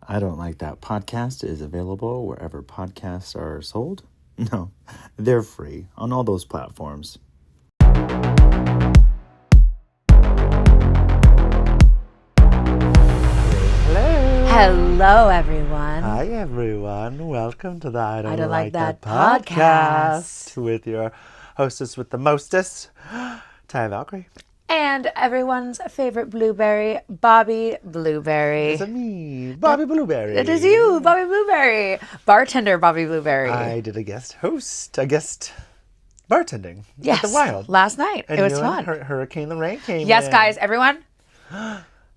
I Don't Like That podcast is available wherever podcasts are sold. No, they're free on all those platforms. Hello, everyone. Hi, everyone. Welcome to the I Don't Like That podcast with your hostess with the mostest, Ty Valkyrie. And everyone's favorite blueberry, Bobby Blueberry. Is it me, Bobby Blueberry? It is you, Bobby Blueberry. Bartender Bobby Blueberry. I did a guest bartending yes, at the Wild. Last night. And it was fun. Hurricane Lorraine came Yes, in. guys, everyone.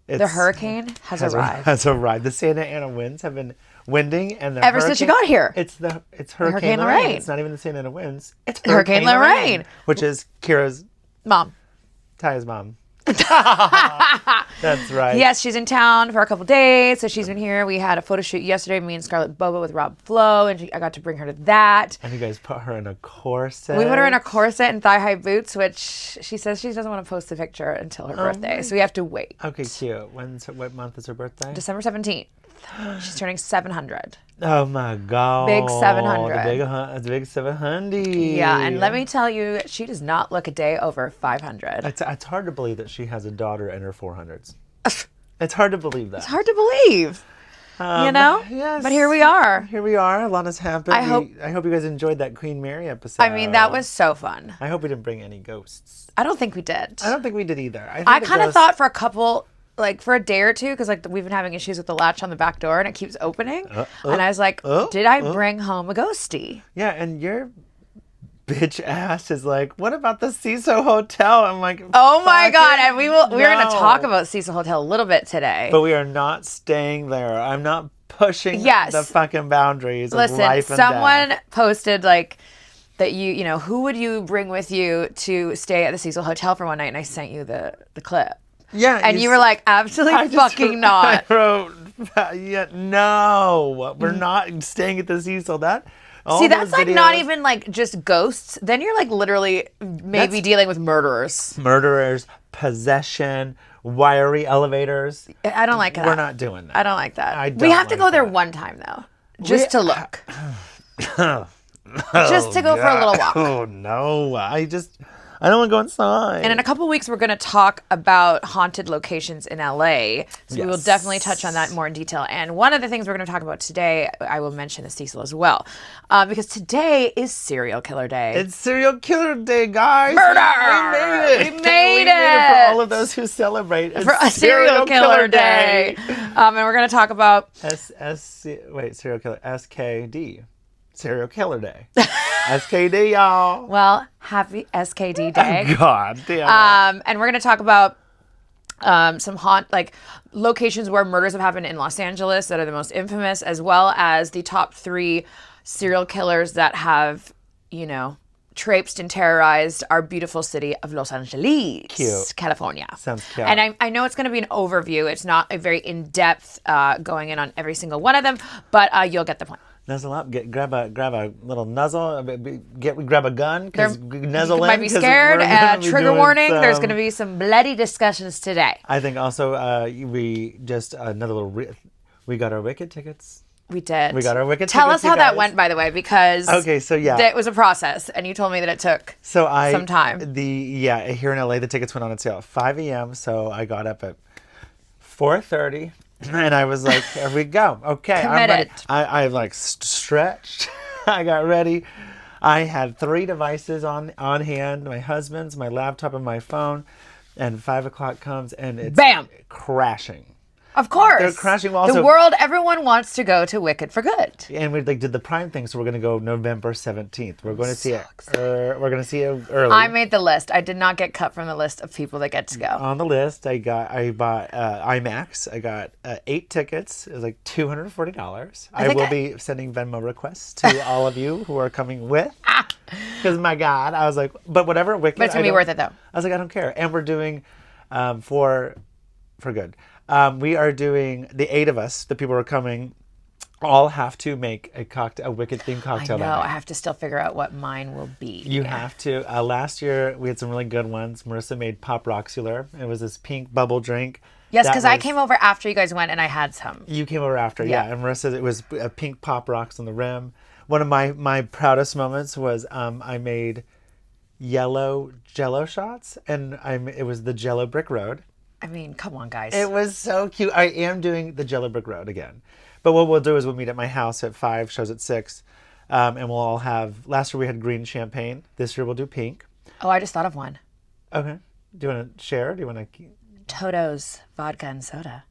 The hurricane has arrived. Has arrived. The Santa Ana winds have been winding, and ever since you got here. It's Hurricane Lorraine. It's not even the Santa Ana winds. It's Hurricane Lorraine, which is Kira's mom. Ty's mom. That's right. Yes, she's in town for a couple days, so she's been here. We had a photo shoot yesterday, me and Scarlett Boba with Rob Flo, and I got to bring her to that. And you guys put her in a corset. We put her in a corset and thigh-high boots, which she says she doesn't want to post the picture until her birthday, so we have to wait. Okay, cute. What month is her birthday? December 17th. She's turning 700. Oh my God. Big 700. The big 700. Yeah, and let me tell you, she does not look a day over 500. It's hard to believe that she has a daughter in her 400s. It's hard to believe that. It's hard to believe. You know? Yes. But here we are. Here we are. A lot has happened. I hope you guys enjoyed that Queen Mary episode. I mean, that was so fun. I hope we didn't bring any ghosts. I don't think we did. I don't think we did either. I kind of thought for a couple... like for a day or two, because like we've been having issues with the latch on the back door and it keeps opening. And I was like, did I bring home a ghostie? Yeah, and your bitch ass is like, what about the Cecil Hotel? I'm like, oh my God. And we're going to talk about Cecil Hotel a little bit today. But we are not staying there. I'm not pushing the fucking boundaries of life and death. Someone posted like that you know, who would you bring with you to stay at the Cecil Hotel for one night? And I sent you the clip. Yeah. And you were like, absolutely fucking not. I wrote, no, we're not staying at the Cecil. That's like not even like just ghosts. Then you're like literally maybe dealing with murderers. Murderers, possession, wiry elevators. I don't like that. We're not doing that. I don't like that. We have to go there one time though. Just to look. Just to go for a little walk. Oh no. I don't want to go inside. And in a couple of weeks, we're going to talk about haunted locations in LA. So we will definitely touch on that more in detail. And one of the things we're going to talk about today, I will mention the Cecil as well. Because today is Serial Killer Day. It's Serial Killer Day, guys. Murder! We made it. For all of those who celebrate. It's for a Serial Killer Day. And we're going to talk about... Serial Killer. SKD. Serial Killer Day. SKD, y'all. Well, happy SKD Day. God damn. And we're going to talk about some locations where murders have happened in Los Angeles that are the most infamous, as well as the top 3 serial killers that have, you know, traipsed and terrorized our beautiful city of Los Angeles, California. Sounds cute. And I know it's going to be an overview. It's not a very in-depth going in on every single one of them, but you'll get the point. Nuzzle up, grab a little nuzzle, grab a gun, because nuzzle in. You might be scared. Trigger warning, there's going to be some bloody discussions today. I think also we got our Wicked tickets. We did. We got our Wicked tickets. Tell us how that went, by the way, because it was a process, and you told me that it took some time. Here in LA, the tickets went on sale at 5 a.m., so I got up at 4:30. And I was like, here we go. Okay, committed. I'm ready. I like stretched. I got ready. I had 3 devices on hand, my husband's, my laptop, and my phone. And 5 o'clock comes and it's crashing. Of course. They're crashing. Everyone wants to go to Wicked for good. And we did the Prime thing, so we're going to go November 17th. We're going to see it. We're going to see it early. I made the list. I did not get cut from the list of people that get to go. On the list, I bought IMAX. I got 8 tickets. It was like $240. I will be sending Venmo requests to all of you who are coming with. Because my God, I was like, but whatever, Wicked. But it's going to be worth it though. I was like, I don't care. And we're doing for good. We are doing, the 8 of us, the people who are coming, all have to make a Wicked themed cocktail. I know. I have to still figure out what mine will be. You have to. Last year, we had some really good ones. Marissa made Pop Roxular. It was this pink bubble drink. Yes, because I came over after you guys went and I had some. You came over after, yeah. And Marissa, it was pink pop rocks on the rim. One of my proudest moments was I made yellow Jello shots, and it was the Jello Brick Road. I mean, come on, guys. It was so cute. I am doing the Jello Brick Road again. But what we'll do is we'll meet at my house at 5, shows at 6. And we'll all have, last year we had green champagne. This year we'll do pink. Oh, I just thought of one. Okay. Do you want to share? Do you want to? Toto's vodka and soda.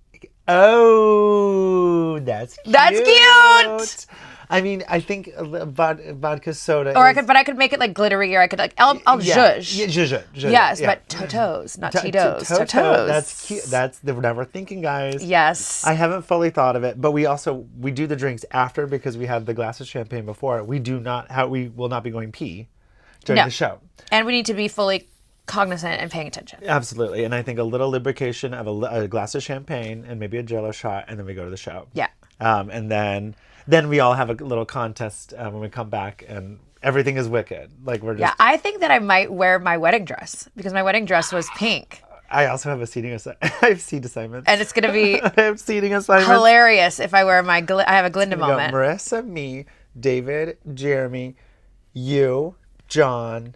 Oh, that's cute. That's cute. I mean, I think vodka soda. Or I could make it like glittery, or I could I'll zhuzh. Yeah, zhuzh. Yes, but Toto's, not Tito's. Toto's. That's cute. That's what we're thinking, guys. Yes. I haven't fully thought of it, but we do the drinks after because we have the glass of champagne before. We will not be going pee during the show, and we need to be fully cognizant and paying attention. Absolutely, and I think a little lubrication of a glass of champagne and maybe a Jello shot, and then we go to the show. Yeah. And then we all have a little contest when we come back, and everything is wicked. Like we're just. Yeah, I think that I might wear my wedding dress because my wedding dress was pink. I also have I have seat assignments, and it's gonna be I have seating assignments. Hilarious if I wear my. I have a Glinda moment. Marissa, me, David, Jeremy, you, John.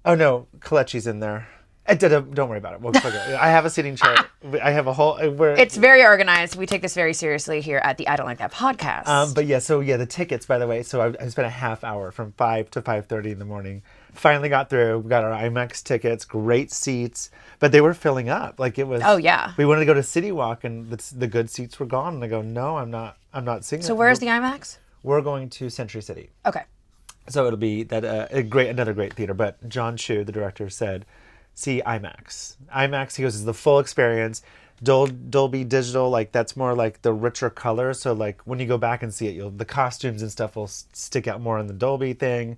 Oh no, Kalechi's in there. Don't worry about it. We'll figure it. I have a seating chair. I have a whole. It's very organized. We take this very seriously here at the I Don't Like That podcast. But the tickets, by the way. So I spent a half hour from 5 to 5:30 in the morning. Finally got through. We got our IMAX tickets, great seats, but they were filling up. Like it was. Oh yeah. We wanted to go to City Walk, and the good seats were gone. And I go, no, I'm not seeing it. So where's the IMAX? We're going to Century City. Okay. So it'll be that another great theater. But John Chu, the director, said, "See IMAX. IMAX." He goes, "Is the full experience. Dolby Digital, like that's more like the richer color. So like when you go back and see it, the costumes and stuff will stick out more in the Dolby thing."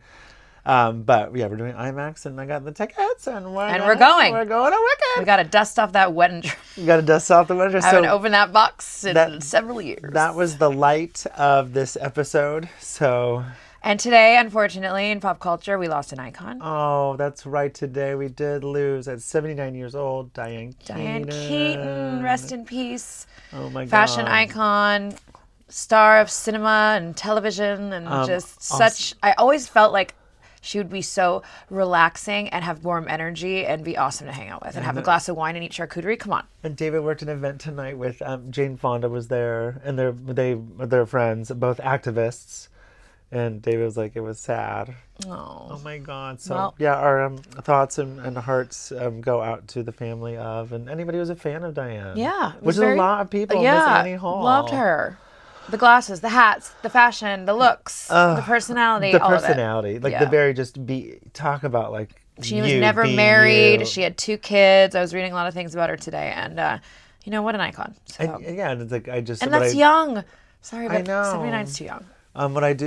But yeah, we're doing IMAX, and I got the tickets, and we're going. We're going to Wicked. We got to dust off that wedding dress. You got to dust off the wedding dress. I haven't opened that box in several years. That was the light of this episode. So. And today, unfortunately, in pop culture, we lost an icon. Oh, that's right. Today we did lose at 79 years old, Diane Keaton, rest in peace. Oh my God. Fashion icon, star of cinema and television, and I always felt like she would be so relaxing and have warm energy and be awesome to hang out with and have a glass of wine and eat charcuterie. Come on. And David worked an event tonight with Jane Fonda was there, and they're friends, both activists. And David was like, it was sad. Oh my God. So, our thoughts and hearts go out to the family of, and anybody who's a fan of Diane. Yeah. Which is a lot of people. Yeah. Miss Annie Hall. Loved her. The glasses, the hats, the fashion, the looks, the personality, all of it. Like the very talk about like she was never married. She had 2 kids. I was reading a lot of things about her today. And, what an icon. So. And it's like, And that's young. Sorry, but 79 is too young.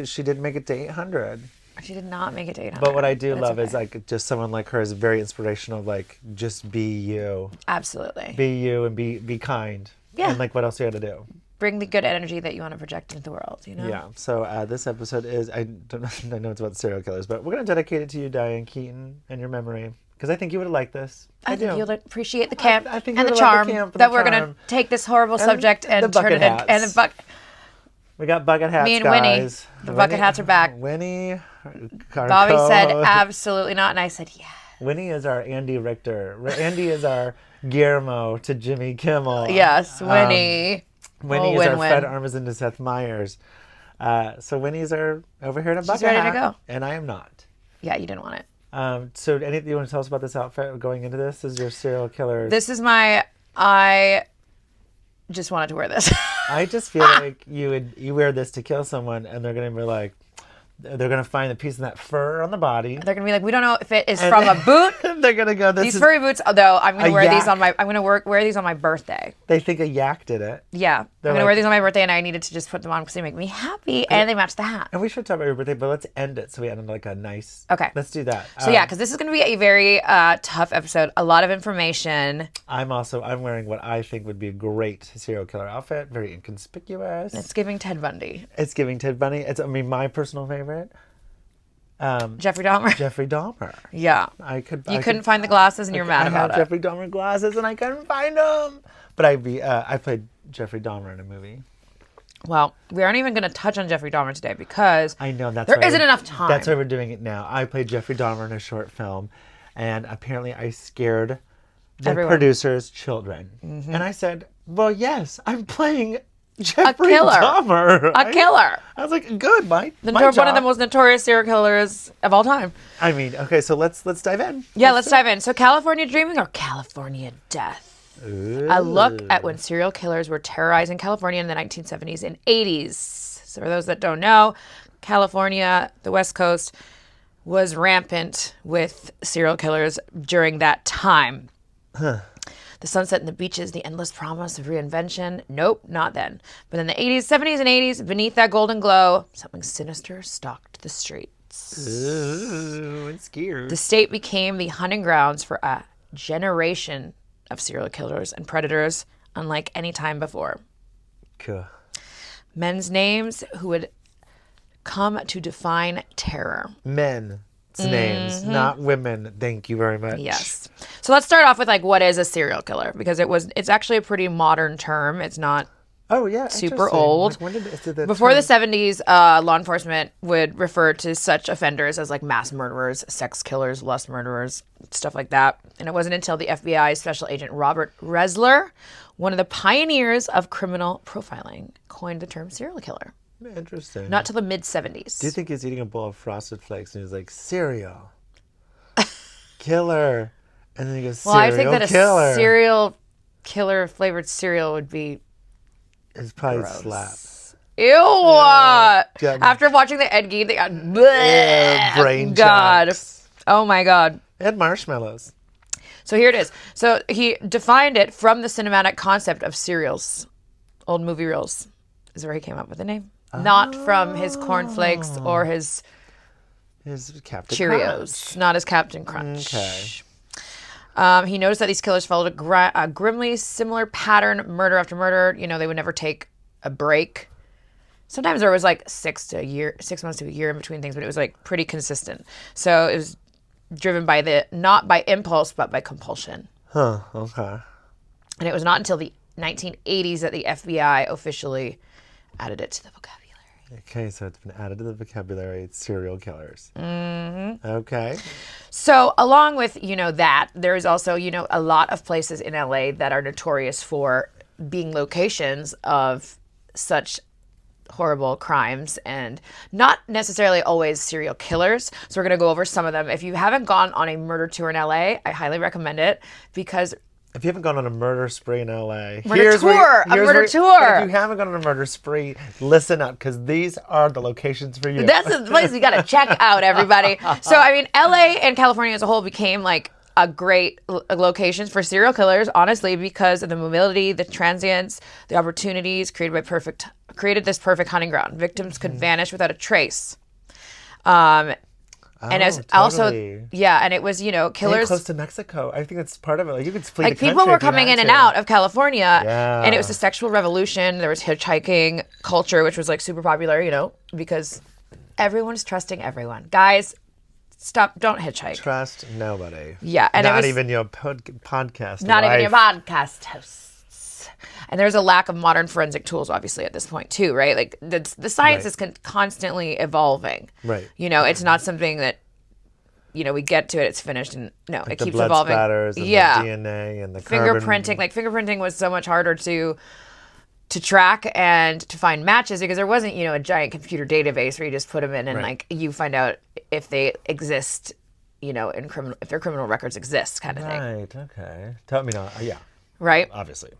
She did make it to 800. She did not make it to 800. But what I do love is like just someone like her is very inspirational. Like just be you. Absolutely. Be you and be kind. Yeah. And like what else do you got to do? Bring the good energy that you want to project into the world. Yeah. So this episode is I know it's about serial killers, but we're gonna dedicate it to you, Diane Keaton, and your memory because I think you would like this. I think you'll appreciate the camp and the charm that we're gonna take this horrible subject and turn it into and the bucket. We got bucket hats, me and guys. Winnie. The bucket hats are back. Winnie. Bobby said absolutely not, and I said yeah. Winnie is our Andy Richter. Andy is our Guillermo to Jimmy Kimmel. Yes, Winnie. Winnie is our Fred Armisen to Seth Meyers. So Winnie's over here in a bucket hat. She's ready to go. And I am not. Yeah, you didn't want it. So anything you want to tell us about this outfit going into this? This is your serial killer. This is I just wanted to wear this. I just feel like you wear this to kill someone, and they're gonna be like, they're gonna find a piece of that fur on the body. They're gonna be like, we don't know if it is from a boot. They're gonna go. These furry boots, though. I'm gonna wear these wear these on my birthday. They think a yak did it. Yeah, I'm gonna wear these on my birthday, and I needed to just put them on because they make me happy, and they match the hat. And we should talk about your birthday, but let's end it so we end on like a nice. Okay, let's do that. So because this is gonna be a very tough episode, a lot of information. I'm wearing what I think would be a great serial killer outfit, very inconspicuous. It's giving Ted Bundy. It's giving Ted Bundy. It's my personal favorite. Jeffrey Dahmer. Jeffrey Dahmer. Yeah. You couldn't find the glasses and you're mad about it. I had Jeffrey Dahmer glasses and I couldn't find them. But I played Jeffrey Dahmer in a movie. Well, we aren't even going to touch on Jeffrey Dahmer today because I know there isn't enough time. That's why we're doing it now. I played Jeffrey Dahmer in a short film, and apparently I scared the producer's children. And I said, well, yes, I'm playing Jeffrey Dahmer. A killer. I was like, good, my job. One of the most notorious serial killers of all time. I mean, okay, so let's dive in. Yeah, let's dive in. So California Dreaming or California Death? Ooh. A look at when serial killers were terrorizing California in the 1970s and 80s. So for those that don't know, California, the West Coast, was rampant with serial killers during that time. The sunset and the beaches, the endless promise of reinvention. Nope, not then. But in the 80s, 70s, and 80s, beneath that golden glow, something sinister stalked the streets. Ooh, I'm scared. The state became the hunting grounds for a generation of serial killers and predators unlike any time before. Cool. Men's names who would come to define terror. Men's names, not women. Thank you very much. Yes. So let's start off with what is a serial killer? Because it's actually a pretty modern term. It's not super old. When did Before the 70s, law enforcement would refer to such offenders as mass murderers, sex killers, lust murderers, stuff like that. And it wasn't until the FBI Special Agent Robert Resler, one of the pioneers of criminal profiling, coined the term serial killer. Interesting. Not till the mid-70s. Do you think he's eating a bowl of Frosted Flakes and he's like, cereal, killer, and then he goes, well, I think that killer. A serial killer flavored cereal would be it's probably gross. slap. Ew! After watching the Ed Gein, they got brain God. chunks. Oh my God. And marshmallows. So here it is. So he defined it from the cinematic concept of cereals. Old movie reels is where he came up with the name. Not from his cornflakes or his Captain Cheerios. Crunch. Not his Captain Crunch. Okay. He noticed that these killers followed a grimly similar pattern, murder after murder. They would never take a break. Sometimes there was 6 months to a year in between things, but it was pretty consistent. So it was driven by not by impulse, but by compulsion. Huh, okay. And it was not until the 1980s that the FBI officially added it to the vocabulary. Okay, so it's been added to the vocabulary. It's serial killers. Mm-hmm. Okay. So along with, that, there's also, a lot of places in LA that are notorious for being locations of such horrible crimes and not necessarily always serial killers. So we're going to go over some of them. If you haven't gone on a murder tour in LA, I highly recommend it because if you haven't gone on a murder spree in LA, a murder tour. If you haven't gone on a murder spree, listen up because these are the locations for you. That's the place you got to check out, everybody. So, LA and California as a whole became a great locations for serial killers, honestly, because of the mobility, the transients, the opportunities created this perfect hunting ground. Victims could vanish without a trace. And as also, and it was, killers. And close to Mexico. I think that's part of it. You could flee the country. People were coming in and out of California. Yeah. And it was the sexual revolution. There was hitchhiking culture, which was super popular, because everyone's trusting everyone. Guys, stop, don't hitchhike. Trust nobody. Yeah. And not even your podcast Not wife. even your podcast hosts. And there's a lack of modern forensic tools, obviously, at this point, too, right? The science is constantly evolving. Right. It's not something that, we get to it, it's finished, and no, it keeps blood evolving. Spatters and the DNA and the fingerprinting. carbon. Fingerprinting was so much harder to track and to find matches because there wasn't, a giant computer database where you just put them in and you find out if they exist, if their criminal records exist, kind of thing. Right. Okay. Tell me now. Yeah. Right. Obviously.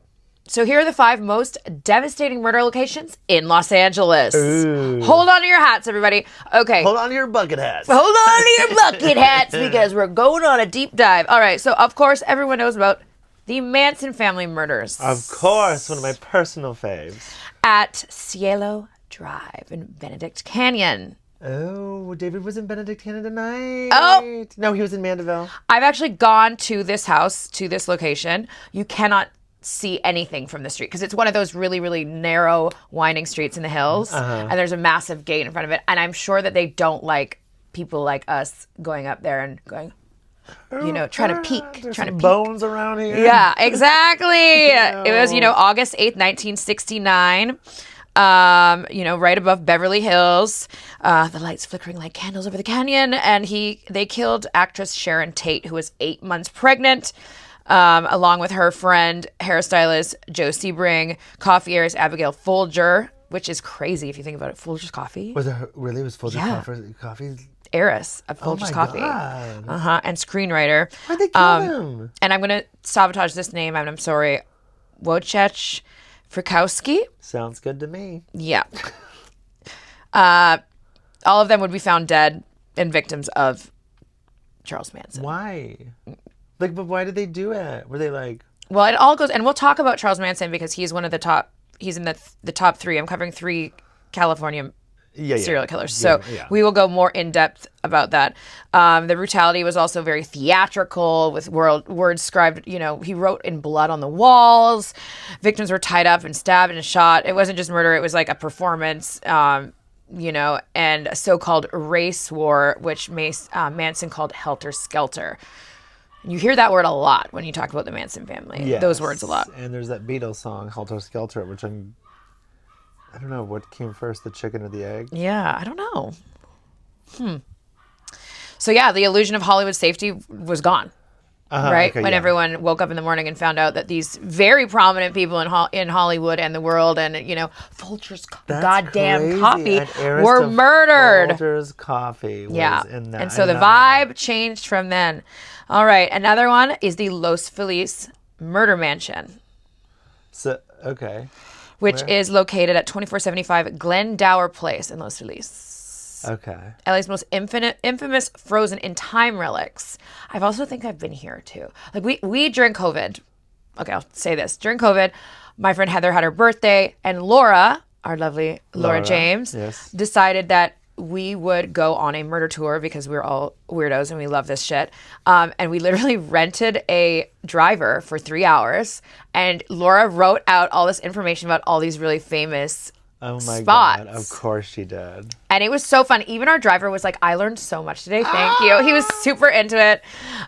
So here are the 5 most devastating murder locations in Los Angeles. Ooh. Hold on to your hats, everybody. Okay. Hold on to your bucket hats. Hold on to your bucket hats because we're going on a deep dive. All right. So, of course, everyone knows about the Manson family murders. Of course. One of my personal faves. At Cielo Drive in Benedict Canyon. Oh, David was in Benedict Canyon tonight. Oh. No, he was in Mandeville. I've actually gone to this house, to this location. You cannot see anything from the street because it's one of those really, really narrow, winding streets in the hills. And there's a massive gate in front of it. And I'm sure that they don't people like us going up there and going, trying to peek. There's Trying to some peek. bones around here. Yeah, exactly. It was, August 8th, 1969. Right above Beverly Hills, the lights flickering like candles over the canyon. And they killed actress Sharon Tate, who was 8 months pregnant, along with her friend, hairstylist Joe Sebring, coffee heiress Abigail Folger, which is crazy if you think about it. Folger's Coffee. Was it really? Was Folger coffee? Heiress of Folger's Coffee. God. And screenwriter. Why'd they kill him? And I'm going to sabotage this name, and I'm sorry. Wojciech Frykowski. Sounds good to me. Yeah. All of them would be found dead and victims of Charles Manson. Why? But why did they do it? Were they like... Well, it all goes... And we'll talk about Charles Manson because he's one of the top... He's in the top 3. I'm covering 3 California serial killers. So we will go more in depth about that. The brutality was also very theatrical with words scribed, he wrote in blood on the walls. Victims were tied up and stabbed and shot. It wasn't just murder. It was like a performance, and a so-called race war, which Manson called helter-skelter. You hear that word a lot when you talk about the Manson family. Yes. Those words a lot. And there's that Beatles song, Helter Skelter, which I don't know what came first, the chicken or the egg. Yeah, I don't know. So the illusion of Hollywood safety was gone. Right? Okay, when everyone woke up in the morning and found out that these very prominent people in Hollywood and the world and, Folger's goddamn coffee were murdered. Folger's Coffee was in that. And so the vibe changed from then. All right. Another one is the Los Feliz murder mansion. So, okay. Which is located at 2475 Glendower Place in Los Feliz. Okay. LA's most infamous frozen in time relics. I've also think I've been here too. Like we during COVID. Okay, I'll say this. During COVID, my friend Heather had her birthday, and Laura, our lovely Laura James, decided that we would go on a murder tour because we're all weirdos and we love this shit. And we literally rented a driver for 3 hours, and Laura wrote out all this information about all these really famous spots. God, of course she did. And it was so fun. Even our driver was like, I learned so much today. Thank you. He was super into it.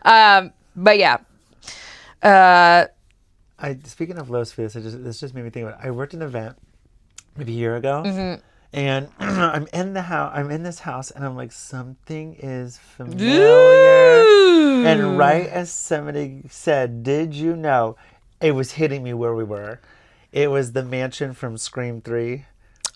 But yeah. Speaking of Los Feliz, this just made me think about it. I worked an event maybe a year ago. And I'm in this house, and I'm like, something is familiar. Ooh. And right as somebody said, did you know? It was hitting me where we were. It was the mansion from Scream 3.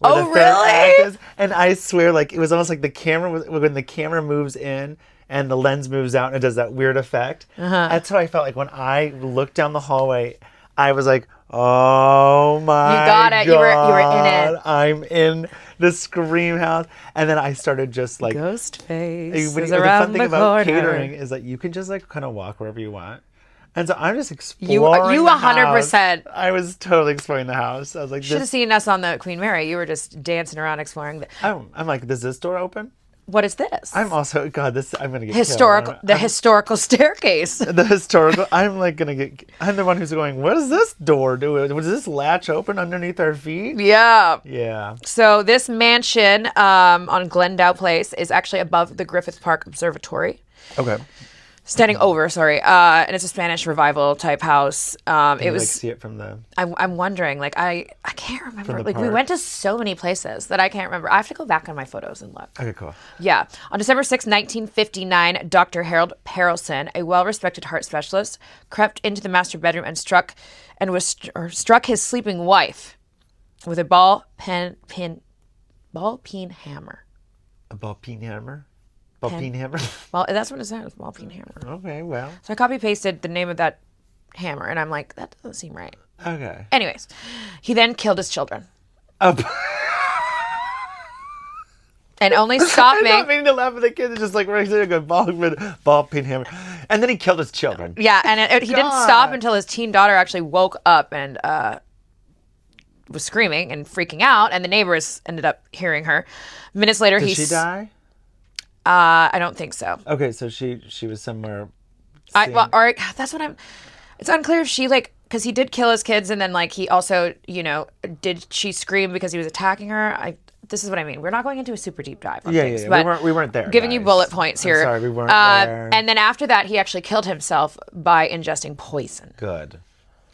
Oh, really? And I swear, like, it was almost like when the camera moves in and the lens moves out and it does that weird effect. That's how I felt like when I looked down the hallway. I was like, oh my God. You got it. God, you were in it. I'm in the Scream house. And then I started just like... Ghostface is the fun thing about catering is that you can just like kind of walk wherever you want. And so I'm just exploring You 100%. I was totally exploring the house. I was like... Should have seen us on the Queen Mary. You were just dancing around exploring. I'm like, does this door open? What is this? I'm also... God, I'm going to get historical. killed. The historical staircase. The historical... I'm like going to get... I'm the one who's going, what does this door do? Was this latch open underneath our feet? Yeah. Yeah. So this mansion on Glendow Place is actually above the Griffith Park Observatory. Okay. Standing over, sorry. And it's a Spanish revival type house. It was... Like, see it from the... I'm wondering, like, I can't remember. Like, we went to so many places that I can't remember. I have to go back on my photos and look. Okay, cool. Yeah. On December 6, 1959, Dr. Harold Perelson, a well-respected heart specialist, crept into the master bedroom and struck his sleeping wife with a ball peen hammer. A ball peen hammer? Ball peen hammer? Well, that's what it says, ball peen hammer. Okay, well. So I copy-pasted the name of that hammer, and I'm like, that doesn't seem right. Okay. Anyways, he then killed his children. Oh. And only stopped me. I'm not meaning to laugh at the kids. It's just like right there, go ball peen hammer. And then he killed his children. Yeah, and he didn't stop until his teen daughter actually woke up and was screaming and freaking out, and the neighbors ended up hearing her. Minutes later, Did she die? I don't think so. Okay, so she was somewhere. That's what I'm. It's unclear if she because he did kill his kids, and then he also did she scream because he was attacking her? this is what I mean. We're not going into a super deep dive on Yeah, things. yeah. But We weren't there. Giving you guys. bullet points here. I'm sorry, we weren't there. And then after that, he actually killed himself by ingesting poison. Good.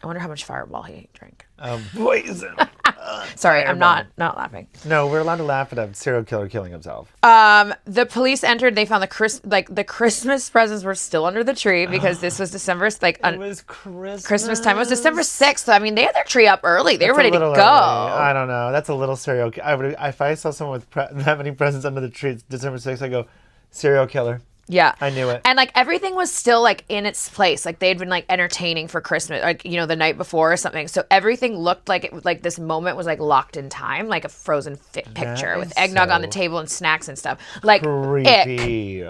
I wonder how much Fireball he drank. Poison. Sorry, I'm not laughing. No, we're allowed to laugh at a serial killer killing himself. The police entered. They found the Christmas presents were still under the tree because this was December. It was Christmas time. It was December 6th. So, I mean, they had their tree up early. They were ready to go. Early. I don't know. That's a little serial. If I saw someone with that many presents under the tree, it's December 6th, I go, serial killer. Yeah. I knew it. And like everything was still like in its place. Like they'd been like entertaining for Christmas, like, you know, the night before or something. So everything looked like like this moment was like locked in time, like a frozen picture with eggnog on the table and snacks and stuff. Like creepy.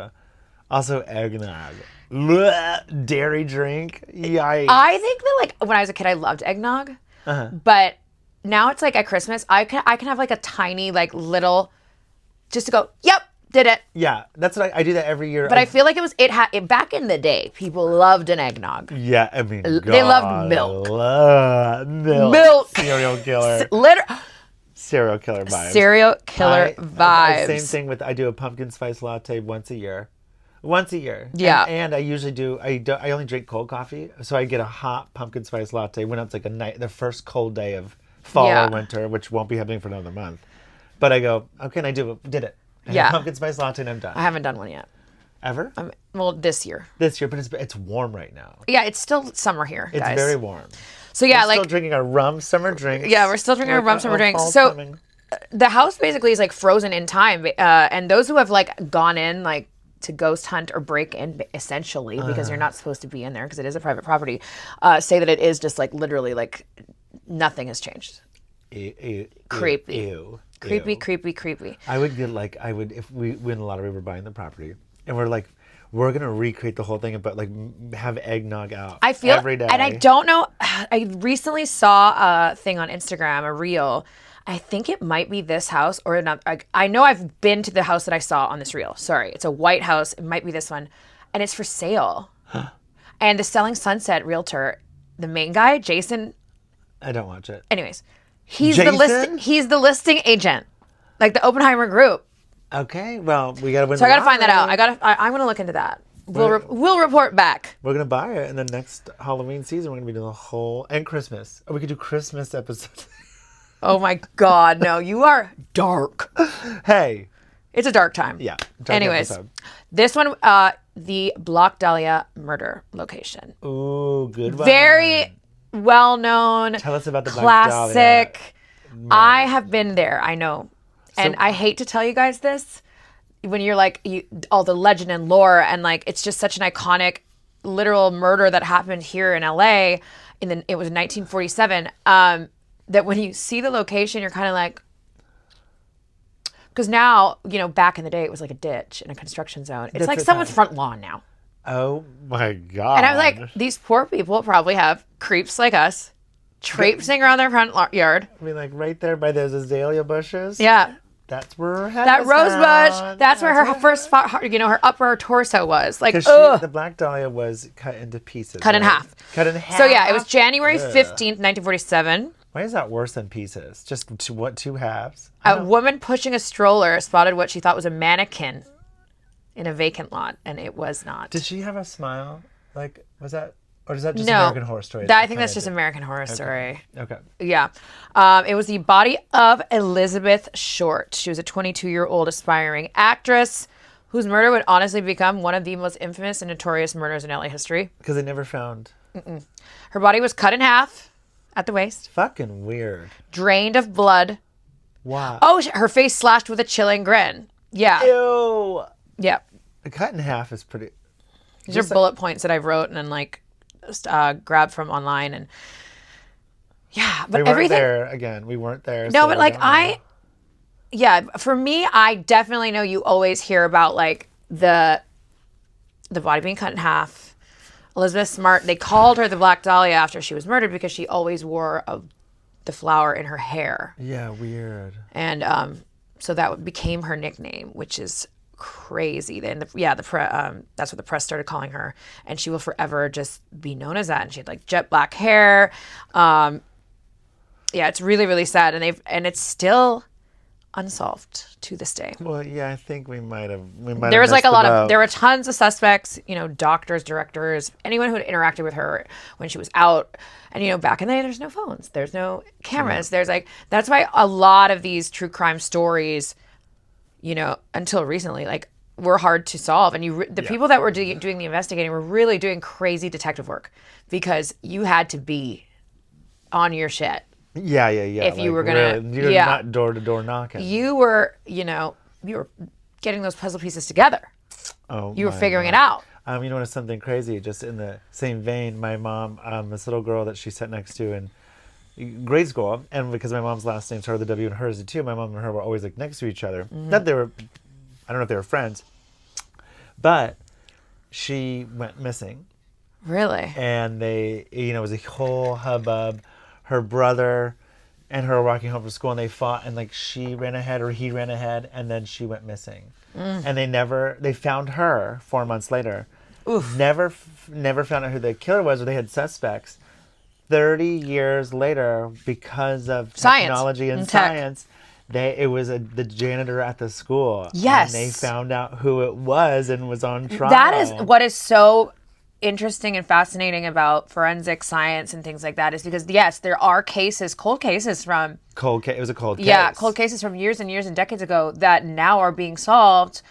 Also eggnog. Blech, dairy drink. Yikes. I think that like when I was a kid, I loved eggnog, but now it's like at Christmas, I can have like a tiny like little, just to go, yep. Did it. Yeah, that's what I do that every year. But I feel like it back in the day, people loved an eggnog. Yeah, I mean, they loved milk. Milk. Serial killer. Serial killer vibes. Serial killer vibes. Same thing with, I do a pumpkin spice latte once a year. Yeah. And I usually do, I only drink cold coffee. So I get a hot pumpkin spice latte when it's like the first cold day of fall or winter, which won't be happening for another month. But I go, okay, and I did it. Pumpkin spice latte and I'm done. I haven't done one yet. Ever? Well, this year. But it's warm right now. Yeah, it's still summer here, guys. It's very warm. So yeah, we're still drinking our rum summer drinks. Yeah, we're still drinking our rum summer drinks. So the house basically is like frozen in time. And those who have like gone in like to ghost hunt or break in, essentially, because you're not supposed to be in there because it is a private property, say that it is just like literally like nothing has changed. Creepy. Ew. Creepy. I would if we win a lottery, we're buying the property, and we're gonna recreate the whole thing, but like have eggnog out. I feel every day. And I don't know. I recently saw a thing on Instagram, a reel. I think it might be this house or another. I know I've been to the house that I saw on this reel. Sorry, it's a white house. It might be this one, and it's for sale. And the Selling Sunset realtor, the main guy, Jason. I don't watch it. Anyways. He's the listing agent, like the Oppenheimer Group. Okay, well, we gotta win. So I gotta find that out. I'm gonna look into that. We'll report back. We're gonna buy it, and then next Halloween season we're gonna be doing the whole and Christmas. Or we could do Christmas episodes. Oh my God, no! You are dark. Hey, it's a dark time. Yeah. Anyways, episode. This one, the Block Dahlia murder location. Ooh, good one. Very well-known. Tell us about the classic. I have been there. I know, and I hate to tell you guys this. When you're like all the legend and lore, and like it's just such an iconic, literal murder that happened here in LA. It was 1947. That when you see the location, you're kind of like, because now back in the day it was like a ditch in a construction zone. It's like someone's front lawn now. Oh my God. And I was like, these poor people probably have creeps like us traipsing around their front yard. I mean, like right there by those azalea bushes. Yeah. That's where her head that was rose found. bush. That's where her first, her upper torso was. Like, the Black Dahlia was cut into pieces. Cut in half. Cut in half. So yeah, it was January 15th, 1947. Why is that worse than pieces? Just two halves? A woman pushing a stroller spotted what she thought was a mannequin in a vacant lot, and it was not. Did she have a smile? Like, was that, or is that just American Horror Story? I think that's just American Horror Story. Okay. Yeah. It was the body of Elizabeth Short. She was a 22-year-old aspiring actress whose murder would honestly become one of the most infamous and notorious murders in LA history. Because they never found. Her body was cut in half at the waist. Fucking weird. Drained of blood. Wow. Oh, her face slashed with a chilling grin. Yeah. Ew. Yeah. The cut in half is pretty. These are bullet points that I've wrote and like grabbed from online, and yeah, but we weren't everything. There again. We weren't there. No, so but like for me, I definitely know you always hear about like the body being cut in half. Elizabeth Smart. They called her the Black Dahlia after she was murdered because she always wore the flower in her hair. Yeah, weird. And so that became her nickname, which is crazy. Then that's what the press started calling her, and she will forever just be known as that. And she had like jet black hair. It's really, really sad, and it's still unsolved to this day. Well, yeah, I think we might have. There was like a lot of, there were tons of suspects, you know, doctors, directors, anyone who had interacted with her when she was out. And, you know, back in the day, there's no phones, there's no cameras. There's like, that's why a lot of these true crime stories, you know, until recently, like, were hard to solve. And the people that were doing the investigating were really doing crazy detective work because you had to be on your shit. Yeah. If you were gonna, you're not door to door knocking. You were, you know, you were getting those puzzle pieces together. Oh, you were figuring it out. You know, it's something crazy. Just in the same vein, my mom, this little girl that she sat next to in grade school, and because my mom's last name started with a W and hers did too, my mom and her were always like next to each other. Mm-hmm. Not they were, I don't know if they were friends, but she went missing. Really? And they, you know, it was a whole hubbub. Her brother and her were walking home from school, and they fought, and like she ran ahead or he ran ahead, and then she went missing. And they found her 4 months later. Oof. Never found out who the killer was, or they had suspects. 30 years later, because of technology and science, it was the janitor at the school. Yes. And they found out who it was and was on trial. That is what is so interesting and fascinating about forensic science and things like that, is because, yes, there are cold cases from... It was a cold case. Yeah, cold cases from years and years and decades ago that now are being solved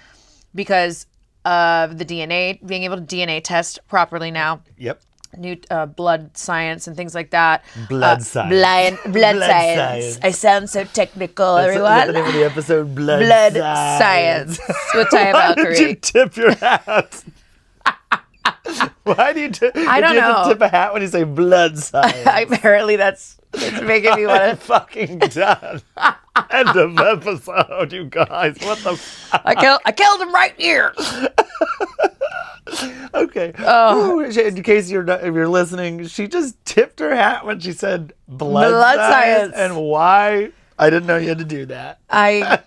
because of the DNA, being able to DNA test properly now. Yep. New blood science and things like that. Blood science. Blood science. I sound so technical, everyone. That's the name of the episode, Blood Science. With Taya Valkyrie. Why did you tip your hat? Why do you tip? I don't know. Tip a hat when you say blood science? Apparently it's making me want to... fucking done. End of episode, you guys. What the fuck? I killed him right here. Okay. Oh. In case if you're listening, she just tipped her hat when she said blood science. And why? I didn't know you had to do that. A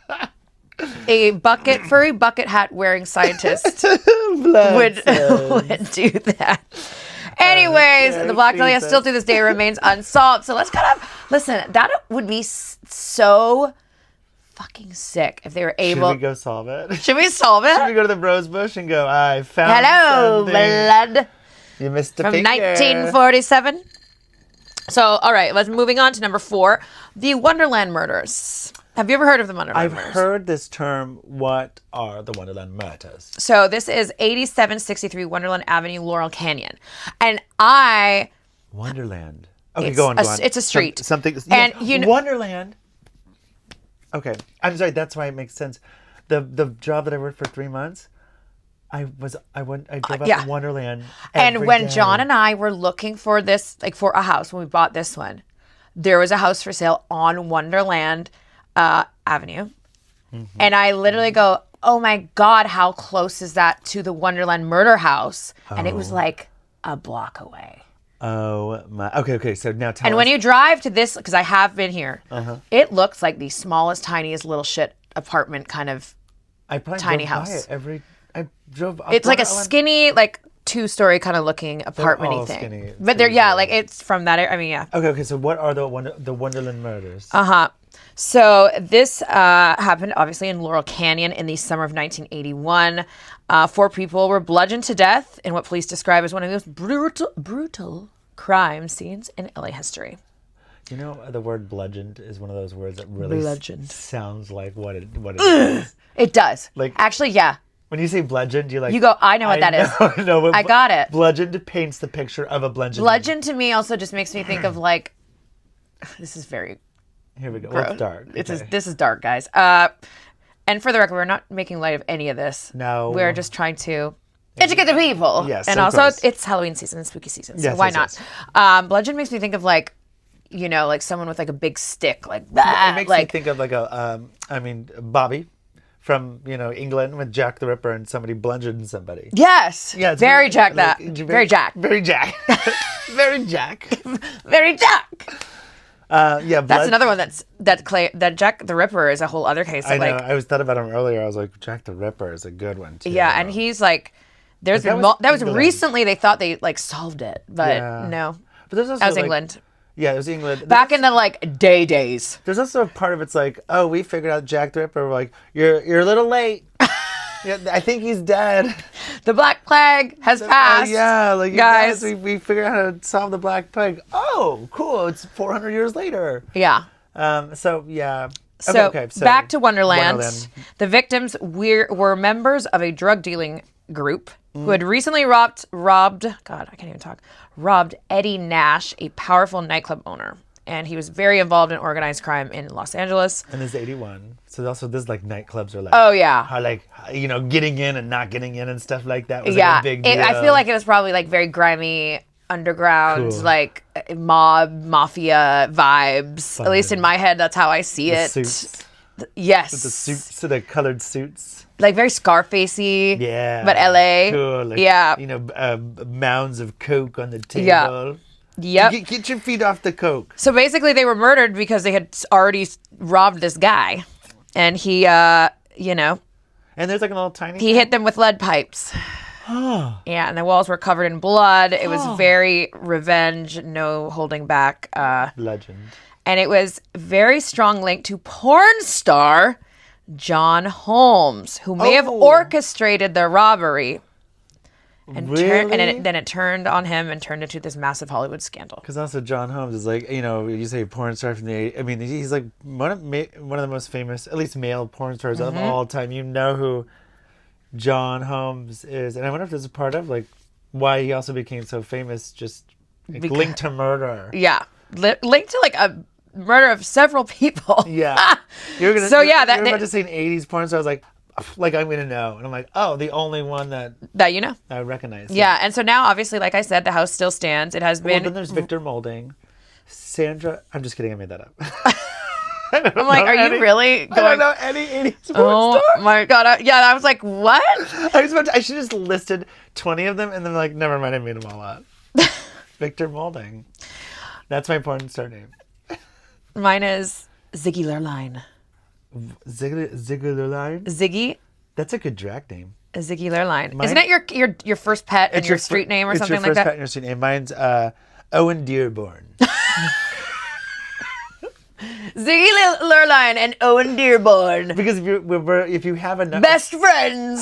furry bucket hat wearing scientist would do that. Anyways, the Black Dahlia still to this day remains unsolved. So let's kind of listen. That would be so fucking sick if they were able. Should we go solve it? Should we solve it? Should we go to the Rose Bush and go, I found Hello, something. blood. You missed a From finger. 1947. So, all right, let's moving on to number 4, the Wonderland murders. Have you ever heard of the Wonderland murders? I've heard this term. What are the Wonderland murders? So this is 8763 Wonderland Avenue, Laurel Canyon. And Wonderland. Okay, go on. It's a street. Something. And yes, Wonderland. Okay, I'm sorry. That's why it makes sense. The job that I worked for 3 months, I drove up to Wonderland. And when day. John and I were looking for this, like for a house, when we bought this one, there was a house for sale on Wonderland Avenue. Mm-hmm. And I literally go, oh my God, how close is that to the Wonderland murder house? And it was like a block away. Oh my. Okay. So now tell us. And when you drive to this, because I have been here, it looks like the smallest, tiniest little shit apartment kind of tiny house. I drove. It's like a skinny, like 2-story kind of looking apartment-y thing. Skinny, but they're like it's from that area. I mean, yeah. Okay. So what are the Wonderland murders? So this happened obviously in Laurel Canyon in the summer of 1981. 4 people were bludgeoned to death in what police describe as one of the most brutal crime scenes in LA history. You know, the word bludgeoned is one of those words that really sounds like what it is. It does. Like, actually, yeah. When you say bludgeoned, you go, I know what that is. No, I got it. Bludgeoned paints the picture of a bludgeon. Bludgeoned to me also just makes me think of like, this is very... Here we go. Gross. Well, it's dark. This is dark, guys. And for the record, we're not making light of any of this. No. We're just trying to educate the people. Yes. And also, it's Halloween season, spooky season. So why not? Yes. Bludgeon makes me think of like, you know, like someone with like a big stick, like that. It makes me think of like Bobby from, England with Jack the Ripper and somebody bludgeoned somebody. Yes. Yeah. Very Jack that. Very Jack. Very Jack. Very Jack. Very Jack. That's another one that Jack the Ripper is a whole other case. I know. I was thought about him earlier. I was like, Jack the Ripper is a good one too. Yeah, and he's like, that was recently they thought they like solved it, but no. But there's also that was England. Yeah, it was England. Back in the like day days. There's also a part of it's like, oh, we figured out Jack the Ripper. We're like, you're a little late. Yeah, I think he's dead. The Black Plague has passed. Yeah, like guys, we figured out how to solve the Black Plague. Oh, cool! It's 400 years later. Yeah. So yeah. So back to Wonderland. The victims were members of a drug dealing group who had recently robbed Eddie Nash, a powerful nightclub owner. And he was very involved in organized crime in Los Angeles. And this is 81. So also this like nightclubs are like, oh yeah, how like, you know, getting in and not getting in and stuff like that was like a big deal. I feel like it was probably like very grimy underground, like mafia vibes. Fun. At least in my head, that's how I see it. Suits. Yes. With the suits, so the colored suits. Like very Scarfacey. Yeah. But LA. Cool. Like, yeah. You know, mounds of coke on the table. Yeah. Yep. Get your feet off the coke. So basically they were murdered because they had already robbed this guy. And he, you know. And there's like a little tiny. He hit them with lead pipes. Yeah, and the walls were covered in blood. It was very revenge, no holding back. Legend. And it was very strong link to porn star John Holmes, who may have orchestrated the robbery. And really? Then it turned on him and turned into this massive Hollywood scandal. Because also John Holmes is like, you know, you say porn star from the 80s. I mean, he's like one of the most famous, at least male porn stars of all time. You know who John Holmes is. And I wonder if there's a part of like why he also became so famous, just like, linked to murder. Yeah. Linked to like a murder of several people. Yeah. You're about to say an 80s porn star. I was like I'm going to know. And I'm like, oh, the only one that you know. I recognize. Yeah. And so now, obviously, like I said, the house still stands. It has been. Well, then there's Victor Moulding. Sandra. I'm just kidding. I made that up. I'm like, are you really going? I don't know any 80s porn star. My God. I was like, what? I should have just listed 20 of them and then like, never mind, I made them all up. Victor Moulding. That's my porn star name. Mine is Ziggy Lurline. Ziggy Lurline? Ziggy. That's a good drag name. Ziggy Lurline. Isn't it your first pet and your street name or something like that? It's your first pet and your street name. Mine's Owen Dearborn. Ziggy Lurline and Owen Dearborn. Because if you have enough best friends.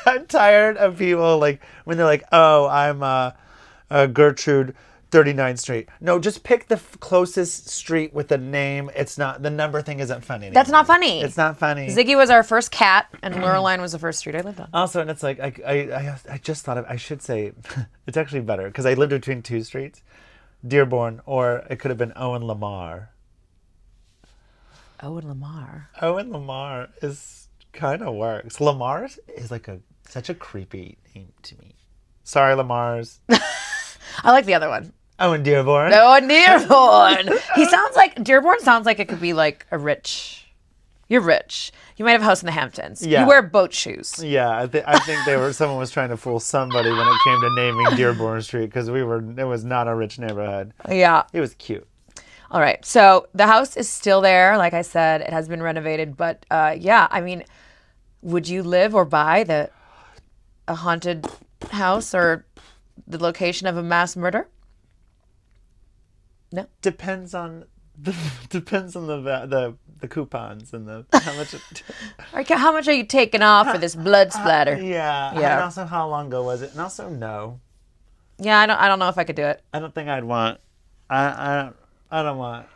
I'm tired of people like when they're like, oh, I'm Gertrude 39th Street. No, just pick the closest street with the name. It's not, the number thing isn't funny anymore. That's not funny. It's not funny. Ziggy was our first cat, and Lurline was the first street I lived on. Also, and it's like, I just thought I should say, it's actually better, because I lived between two streets, Dearborn, or it could have been Owen Lamar. Owen Lamar? Owen Lamar is kind of works. Lamar is like such a creepy name to me. Sorry, Lamars. I like the other one. Owen Dearborn. Owen Dearborn. Dearborn sounds like it could be like you're rich. You might have a house in the Hamptons. Yeah. You wear boat shoes. Yeah, I think someone was trying to fool somebody when it came to naming Dearborn Street because it was not a rich neighborhood. Yeah. It was cute. All right. So the house is still there. Like I said, it has been renovated. But yeah, I mean, would you live or buy a haunted house or the location of a mass murder? No. Depends on the coupons and how much. How much are you taking off for this blood splatter? Yeah. And also, how long ago was it? And also, no. Yeah, I don't know if I could do it. I don't think I'd want. I don't want.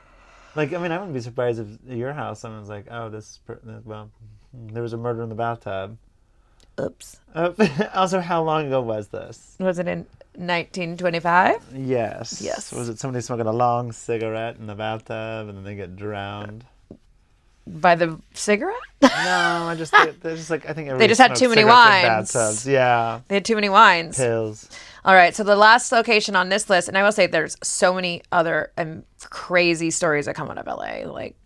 Like, I mean, I wouldn't be surprised if at your house someone's like, oh, there was a murder in the bathtub. Oops. Also, how long ago was this? Was it in 1925? Yes. Yes. Was it somebody smoking a long cigarette in the bathtub and then they get drowned? By the cigarette? No, I think they just had too many wines. Bathtubs. Yeah. They had too many wines. Pills. All right, so the last location on this list, and I will say there's so many other crazy stories that come out of LA, like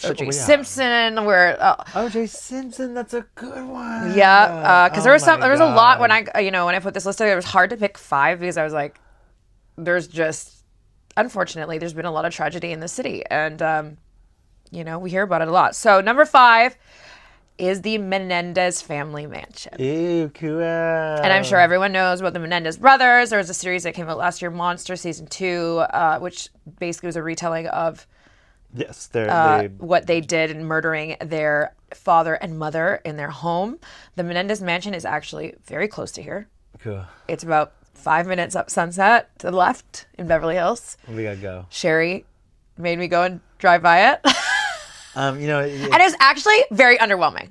O.J. Simpson, where O.J. Simpson, that's a good one. Yeah, because there was a lot when I put this list together. It was hard to pick 5 because I was like, unfortunately, there's been a lot of tragedy in the city, and we hear about it a lot. So number 5, is the Menendez family mansion. Ew, cool. And I'm sure everyone knows about the Menendez brothers. There was a series that came out last year, Monster Season 2, which basically was a retelling of Yes, what they did in murdering their father and mother in their home. The Menendez mansion is actually very close to here. Cool. It's about 5 minutes up Sunset to the left in Beverly Hills. We gotta go. Sherry made me go and drive by it. And it was actually very underwhelming.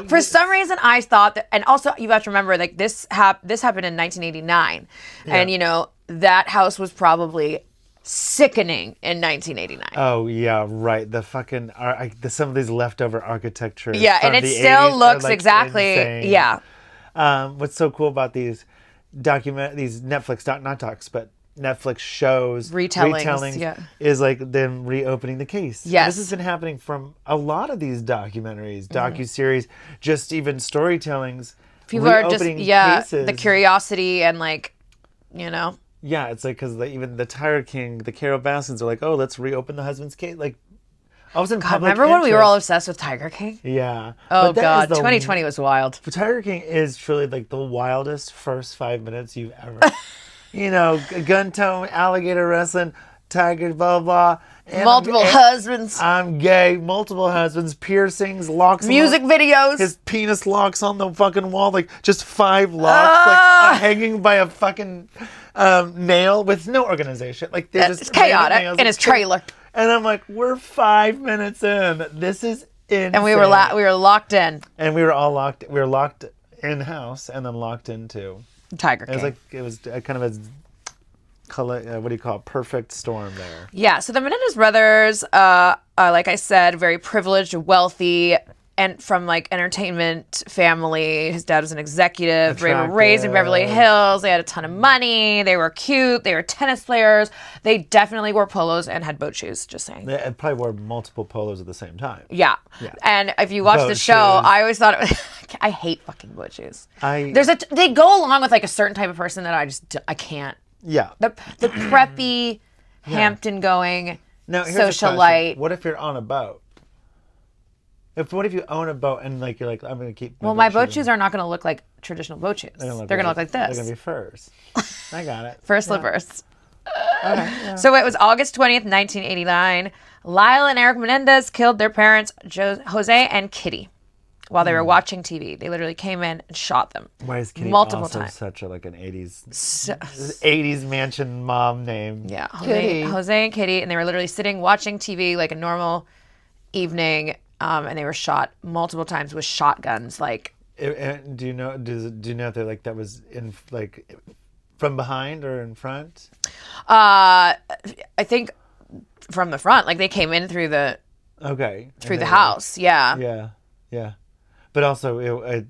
For some reason, I thought that, and also you have to remember, like this happened in 1989, and that house was probably sickening in 1989. Oh yeah, right. The fucking some of these leftover architecture. Yeah, and it still looks exactly insane. Yeah. What's so cool about these Netflix not docs, but Netflix shows retellings is like them reopening the case. Yes. This has been happening from a lot of these documentaries, docuseries, just even storytellings. People are just cases. The curiosity and Yeah, it's like because even the Tiger King, the Carol Baskins are like, oh, let's reopen the husband's case. Like, all of a sudden, remember when we were all obsessed with Tiger King? Yeah. Oh God, 2020 was wild. Tiger King is truly like the wildest first 5 minutes you've ever. Gun tone, alligator wrestling, tiger, blah, blah. Multiple husbands. I'm gay. Multiple husbands. Piercings, locks. Music videos. His penis locks on the fucking wall. Like, just 5 locks. Like, hanging by a fucking nail with no organization. Like, they're just chaotic in his trailer. And I'm like, we're 5 minutes in. This is insane. And we were locked in. And we were all locked. We were locked in house and then locked into Tiger King. It was kind of what do you call it? Perfect storm there. Yeah. So the Menendez brothers, like I said, very privileged, wealthy, and from like entertainment family. His dad was an executive. They were raised in Beverly Hills. They had a ton of money. They were cute. They were tennis players. They definitely wore polos and had boat shoes. Just saying. They probably wore multiple polos at the same time. Yeah. And if you watch the show, I always thought it was, I hate fucking boat shoes. They go along with like a certain type of person that I can't. Yeah. The preppy, Hampton going socialite. What if you're on a boat? What if you own a boat and like you're like, I'm gonna keep my boat shoes are not gonna look like traditional boat shoes. They're gonna look like this. They're gonna be furs. I got it. Fur slippers. Okay, So it was August 20th, 1989. Lyle and Eric Menendez killed their parents, Jose and Kitty, while they were watching TV. They literally came in and shot them. Why is Kitty multiple times. Such an 80s mansion mom name? Yeah, Jose and Kitty, and they were literally sitting watching TV like a normal evening. And they were shot multiple times with shotguns. Like, do you know if they're like that was in like from behind or in front? I think from the front. Like they came in through the house. Yeah. Yeah. But also, it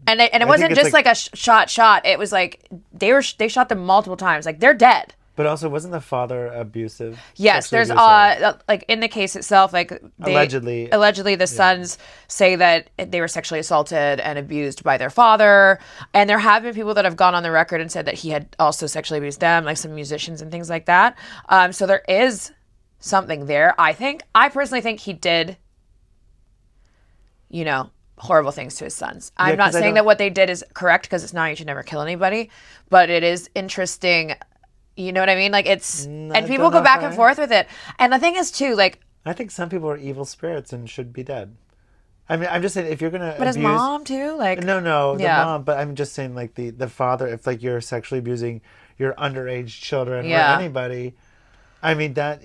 wasn't just like a shot. It was like they shot them multiple times. Like they're dead. But also, wasn't the father abusive? Yes, there's like in the case itself, like allegedly the sons say that they were sexually assaulted and abused by their father, and there have been people that have gone on the record and said that he had also sexually abused them, like some musicians and things like that. So there is something there. I personally think he did, horrible things to his sons. I'm not saying that what they did is correct because it's not. You should never kill anybody, but it is interesting. You know what I mean? Like and people go back and forth with it. And the thing is too, like, I think some people are evil spirits and should be dead. I mean, I'm just saying if you're gonna. But his mom too, like. No, the mom. But I'm just saying, like the father. If like you're sexually abusing your underage children or anybody, I mean that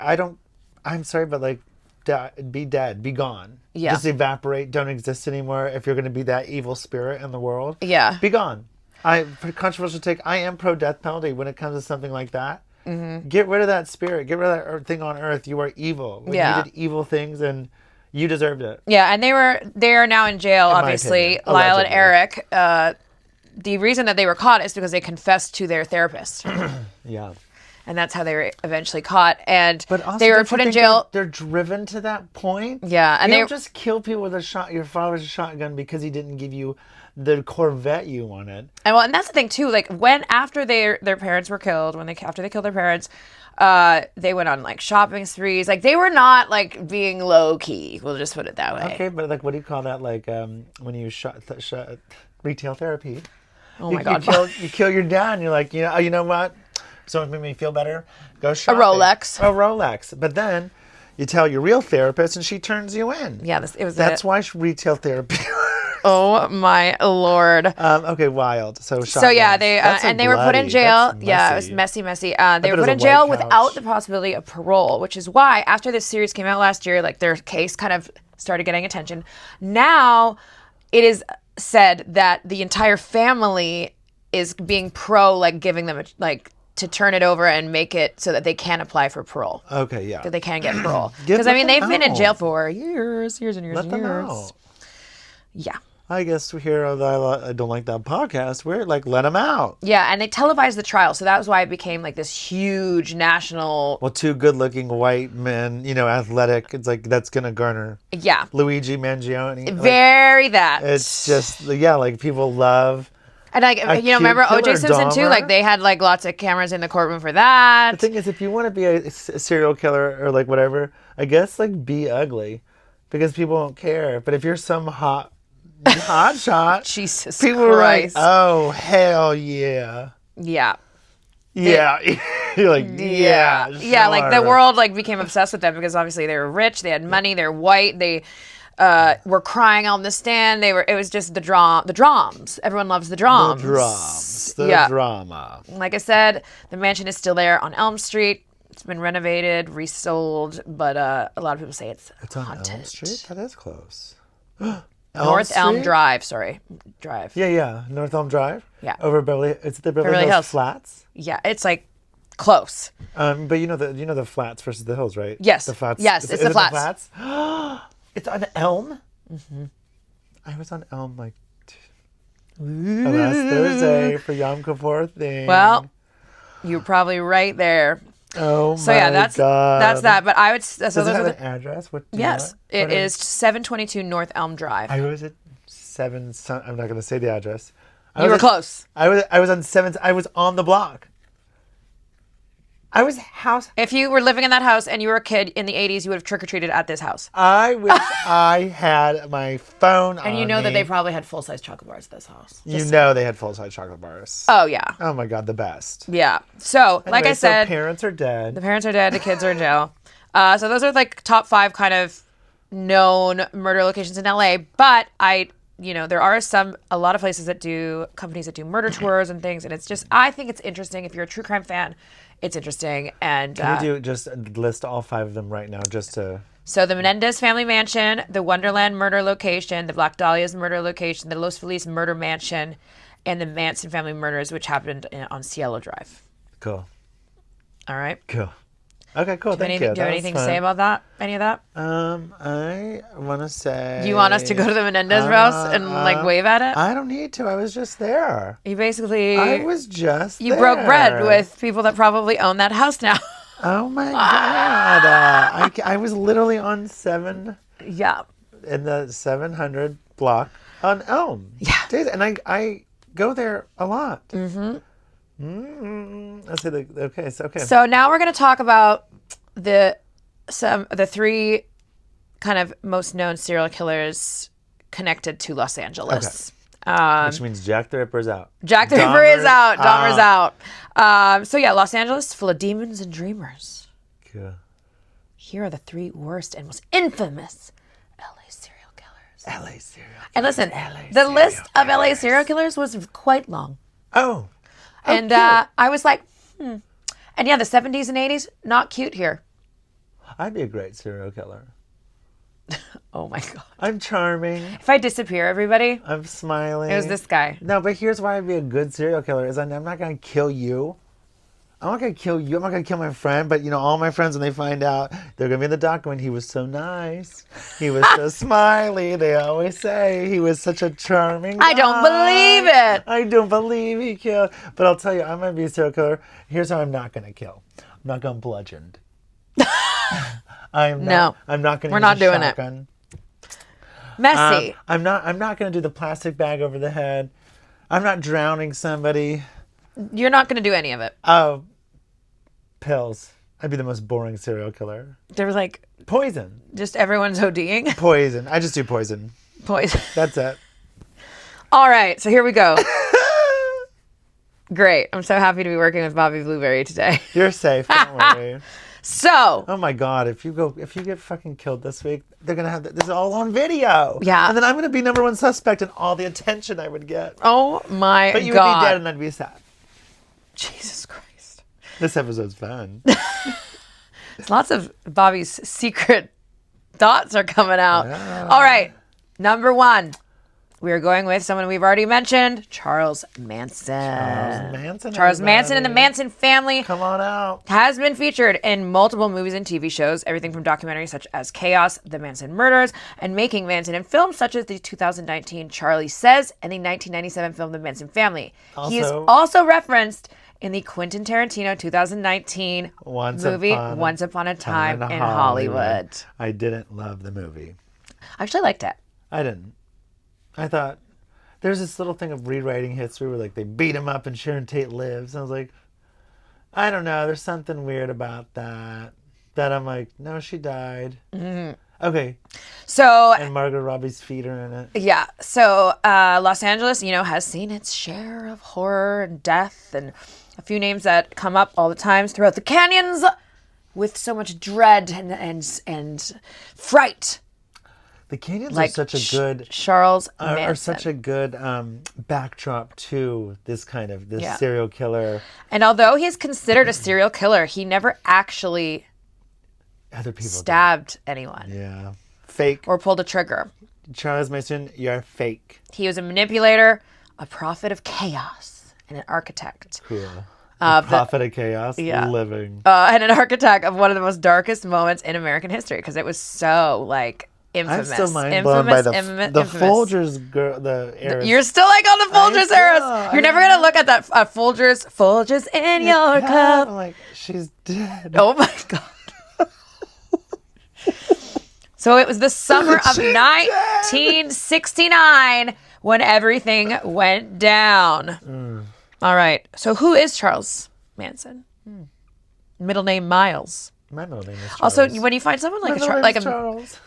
I don't. I'm sorry, but like, be dead, be gone. Yeah. Just evaporate. Don't exist anymore. If you're gonna be that evil spirit in the world. Yeah. Be gone. Controversial take. I am pro death penalty when it comes to something like that. Mm-hmm. Get rid of that spirit. Get rid of that thing on earth. You are evil. You did evil things and you deserved it. Yeah, and they are now in jail. Obviously, Lyle and Eric. The reason that they were caught is because they confessed to their therapist. Yeah. and that's how they were eventually caught. And But also, they were don't you put in think jail. They're driven to that point. Yeah, and you they don't just kill people with your father's shotgun because he didn't give you the Corvette you wanted. And that's the thing too. Like after their parents were killed, after they killed their parents, they went on like shopping sprees. Like they were not like being low key. We'll just put it that way. Okay, but like, what do you call that? Like when you shot retail therapy. Oh my God! You kill your dad, and you're like, you know what? Someone made me feel better. Go shopping. A Rolex. A Rolex. But then you tell your real therapist, and she turns you in. Yeah, That's why retail therapy. Oh my Lord. Okay, wild. So yeah, they were put in jail. Yeah, it was messy. They were put in jail without the possibility of parole, which is why after this series came out last year, like their case kind of started getting attention. Now it is said that the entire family is being pro, like giving them to turn it over and make it so that they can apply for parole. Okay, yeah. That they can get parole. Because I mean, they've been in jail for years and years let and them years. out. Yeah. I guess here I don't like that podcast. We're like, let them out. Yeah, and they televised the trial, so that was why it became like this huge national. Well, two good-looking white men, athletic. It's like that's gonna garner. Yeah. Luigi Mangione. Very that. It's just like people love. And like remember O.J. Simpson too? Like they had like lots of cameras in the courtroom for that. The thing is, if you want to be a serial killer or like whatever, I guess like be ugly, because people don't care. But if you're some hot shot, Jesus people Christ. are like, oh hell yeah. Yeah. Yeah. You're like, yeah. Yeah, like the sure. world like became obsessed with them because obviously they were rich, they had money, they're white, they were crying on the stand. It was just the drams. Everyone loves the drams. The drama. Like I said, the mansion is still there on Elm Street. It's been renovated, resold, but a lot of people say it's on haunted. Elm Street? That is close. North Elm Drive, Drive. Yeah. North Elm Drive? Yeah. Over it's the Beverly Hills Flats? Yeah, it's like close. But you know the flats versus the hills, right? Yes. The flats. Yes, it's the flats. It's on Elm? Mm-hmm. I was on Elm like last Thursday for Yom Kippur thing. Well, you're probably right there. Oh so yeah, that's that. But I would. So does it have an address? Yes, it is 722 North Elm Drive. I was at 7. I'm not going to say the address. You were close. I was on 7. I was on the block. I was house. If you were living in that house and you were a kid in the 80s, you would have trick-or-treated at this house. I wish I had my phone on And you know me. that they probably had full-size chocolate bars at this house. They had full-size chocolate bars. Oh, yeah. Oh, my God, the best. Yeah. So, like I said... the parents are dead. The parents are dead. The kids are in jail. So those are like top 5 kind of known murder locations in LA. But there are a lot of places companies that do murder tours and things. And I think it's interesting. If you're a true crime fan, it's interesting. And can you just list all 5 of them right now just to... So the Menendez family mansion, the Wonderland murder location, the Black Dahlia's murder location, the Los Feliz murder mansion, and the Manson family murders, which happened on Cielo Drive. Cool. All right. Cool. Okay, cool. Thank you. Do you have anything to say about that? Any of that? I want to say... Do you want us to go to the Menendez house and wave at it? I don't need to. I was just there. You basically... I was just You broke bread with people that probably own that house now. Oh my God. I was literally on 7... Yeah. In the 700 block on Elm. Yeah. And I go there a lot. Mm-hmm. Okay. So now we're going to talk about the 3 kind of most known serial killers connected to Los Angeles. Okay. Which means Jack the Ripper's out. Jack the Ripper is out. Dahmer's out. So yeah, Los Angeles, full of demons and dreamers. Cool. Here are the 3 worst and most infamous LA serial killers. LA serial killers. And listen, the list of LA serial killers was quite long. Oh. And I was like, And yeah, the 70s and 80s, not cute here. I'd be a great serial killer. Oh my God. I'm charming. If I disappear, everybody. I'm smiling. It was this guy. No, but here's why I'd be a good serial killer is I'm not going to kill you. I'm not going to kill you. I'm not going to kill my friend. But, all my friends, when they find out, they're going to be in the document. He was so nice. He was so smiley. They always say he was such a charming guy. I don't believe it. I don't believe he killed. But I'll tell you, I'm going to be a serial killer. Here's how I'm not going to kill. not going bludgeoned. I'm not going to we're use not a doing shotgun. Messy. I'm not going to do the plastic bag over the head. I'm not drowning somebody. You're not going to do any of it. Oh, pills. I'd be the most boring serial killer. There was like Poison. just everyone's ODing. Poison. I just do poison. Poison. That's it. All right, so here we go. Great. I'm so happy to be working with Bobby Blueberry today. You're safe. Don't worry. So, oh my God, if you get fucking killed this week, they're gonna have this all on video. Yeah. And then I'm gonna be number one suspect in all the attention I would get. oh my But you God. would be dead and I'd be sad. Jesus Christ. This episode's fun. Lots of Bobby's secret thoughts are coming out. Yeah. All right. Number one. We are going with someone we've already mentioned, Charles Manson. Charles Manson and the Manson family. Come on out. Has been featured in multiple movies and TV shows, everything from documentaries such as Chaos, The Manson Murders, and Making Manson, and films such as the 2019 Charlie Says and the 1997 film The Manson Family. He is also referenced in the Quentin Tarantino 2019 movie Once Upon a Time in Hollywood. I didn't love the movie. I actually liked it. I didn't. I thought there's this little thing of rewriting history where like they beat him up and Sharon Tate lives. And I was like, I don't know. There's something weird about that. That I'm like, no, she died. Mm-hmm. Okay. So and Margot Robbie's feet are in it. Yeah. So Los Angeles, has seen its share of horror and death, and a few names that come up all the times throughout the canyons with so much dread and fright. The canyons are such a good Charles Manson. Are such a good backdrop to this kind of serial killer. And although he's considered a serial killer, he never actually stabbed anyone. Yeah, fake or pulled a trigger. Charles Manson, you're fake. He was a manipulator, a prophet of chaos, and an architect. Cool. Prophet of chaos, living, and an architect of one of the most darkest moments in American history because it was so infamous. I'm still mind blown by the Folgers girl. You're still on the Folgers eras. You're never gonna look at that Folgers in your cup. I'm like, she's dead. Oh my God. So it was the summer of 1969 when everything went down. All right. So who is Charles Manson? Middle name Miles. My middle name is Charles. Also, when you find someone like Charles.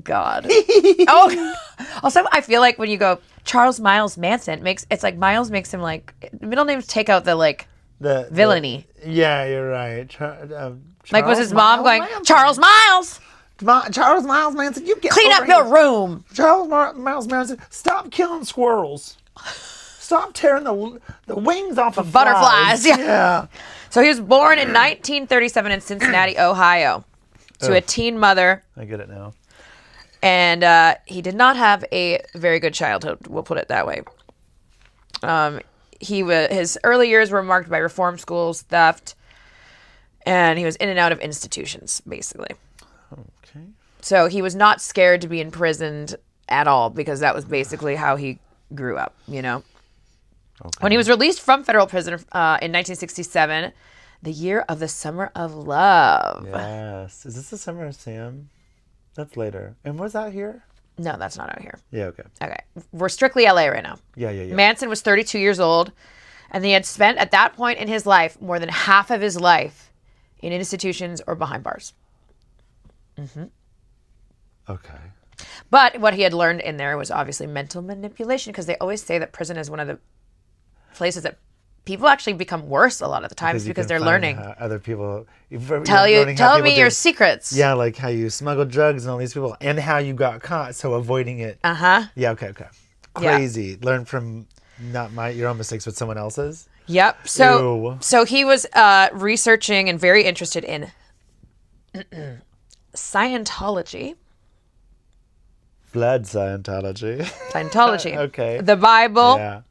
God. Oh. Also, I feel like when you go Charles Miles Manson, it's like Miles makes him middle names take out the villainy. Yeah, you're right. Was his mom going Charles Miles? Charles Miles Manson, you get clean up your room. Charles Miles Manson, stop killing squirrels. Stop tearing the wings off of butterflies. Yeah. So he was born in 1937 in Cincinnati, Ohio, to a teen mother. I get it now. And he did not have a very good childhood. We'll put it that way. His early years were marked by reform schools, theft, and he was in and out of institutions, basically. Okay. So he was not scared to be imprisoned at all because that was basically how he grew up, Okay. When he was released from federal prison in 1967, the year of the Summer of Love. Yes. Is this the Summer of Sam? That's later. And was that here? No, that's not out here. Yeah, okay. Okay. We're strictly LA right now. Yeah. Manson was 32 years old, and he had spent, at that point in his life, more than half of his life in institutions or behind bars. Mm-hmm. Okay. But what he had learned in there was obviously mental manipulation, because they always say that prison is one of the places that people actually become worse a lot of the times because they're learning. Other people telling me your secrets. Yeah, like how you smuggled drugs and all these people, and how you got caught, so avoiding it. Yeah, okay. Crazy. Yeah. Learn from your own mistakes, but someone else's. Yep. So he was researching and very interested in Scientology. Blood Scientology. Okay. The Bible. Yeah.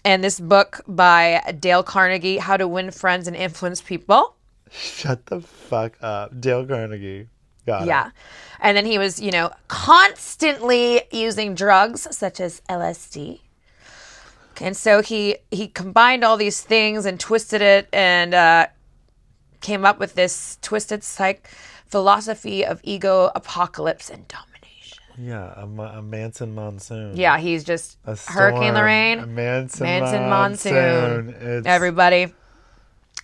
And this book by Dale Carnegie, How to Win Friends and Influence People. Shut the fuck up. Dale Carnegie. Got it. Yeah. And then he was, constantly using drugs such as LSD. And so he combined all these things and twisted it and came up with this twisted philosophy of ego, apocalypse, and domination. Yeah, a Manson monsoon. Yeah, he's just A storm, Hurricane Lorraine, a Manson monsoon. It's... Everybody.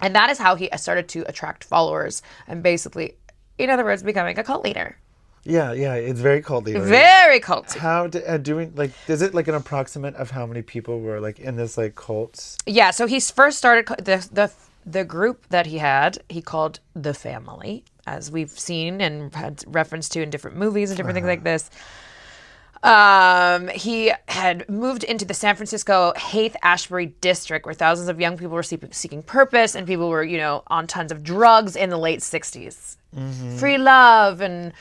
And that is how he started to attract followers and basically, in other words, becoming a cult leader. Yeah, it's very cult leader. Very culty. How is it like an approximate of how many people were like in this like cults? Yeah, so he first started the group that he called the Family, as we've seen and had reference to in different movies and different things like this. He had moved into the San Francisco Haight-Ashbury district, where thousands of young people were seeking purpose, and people were, on tons of drugs in the late 60s. Mm-hmm. Free love and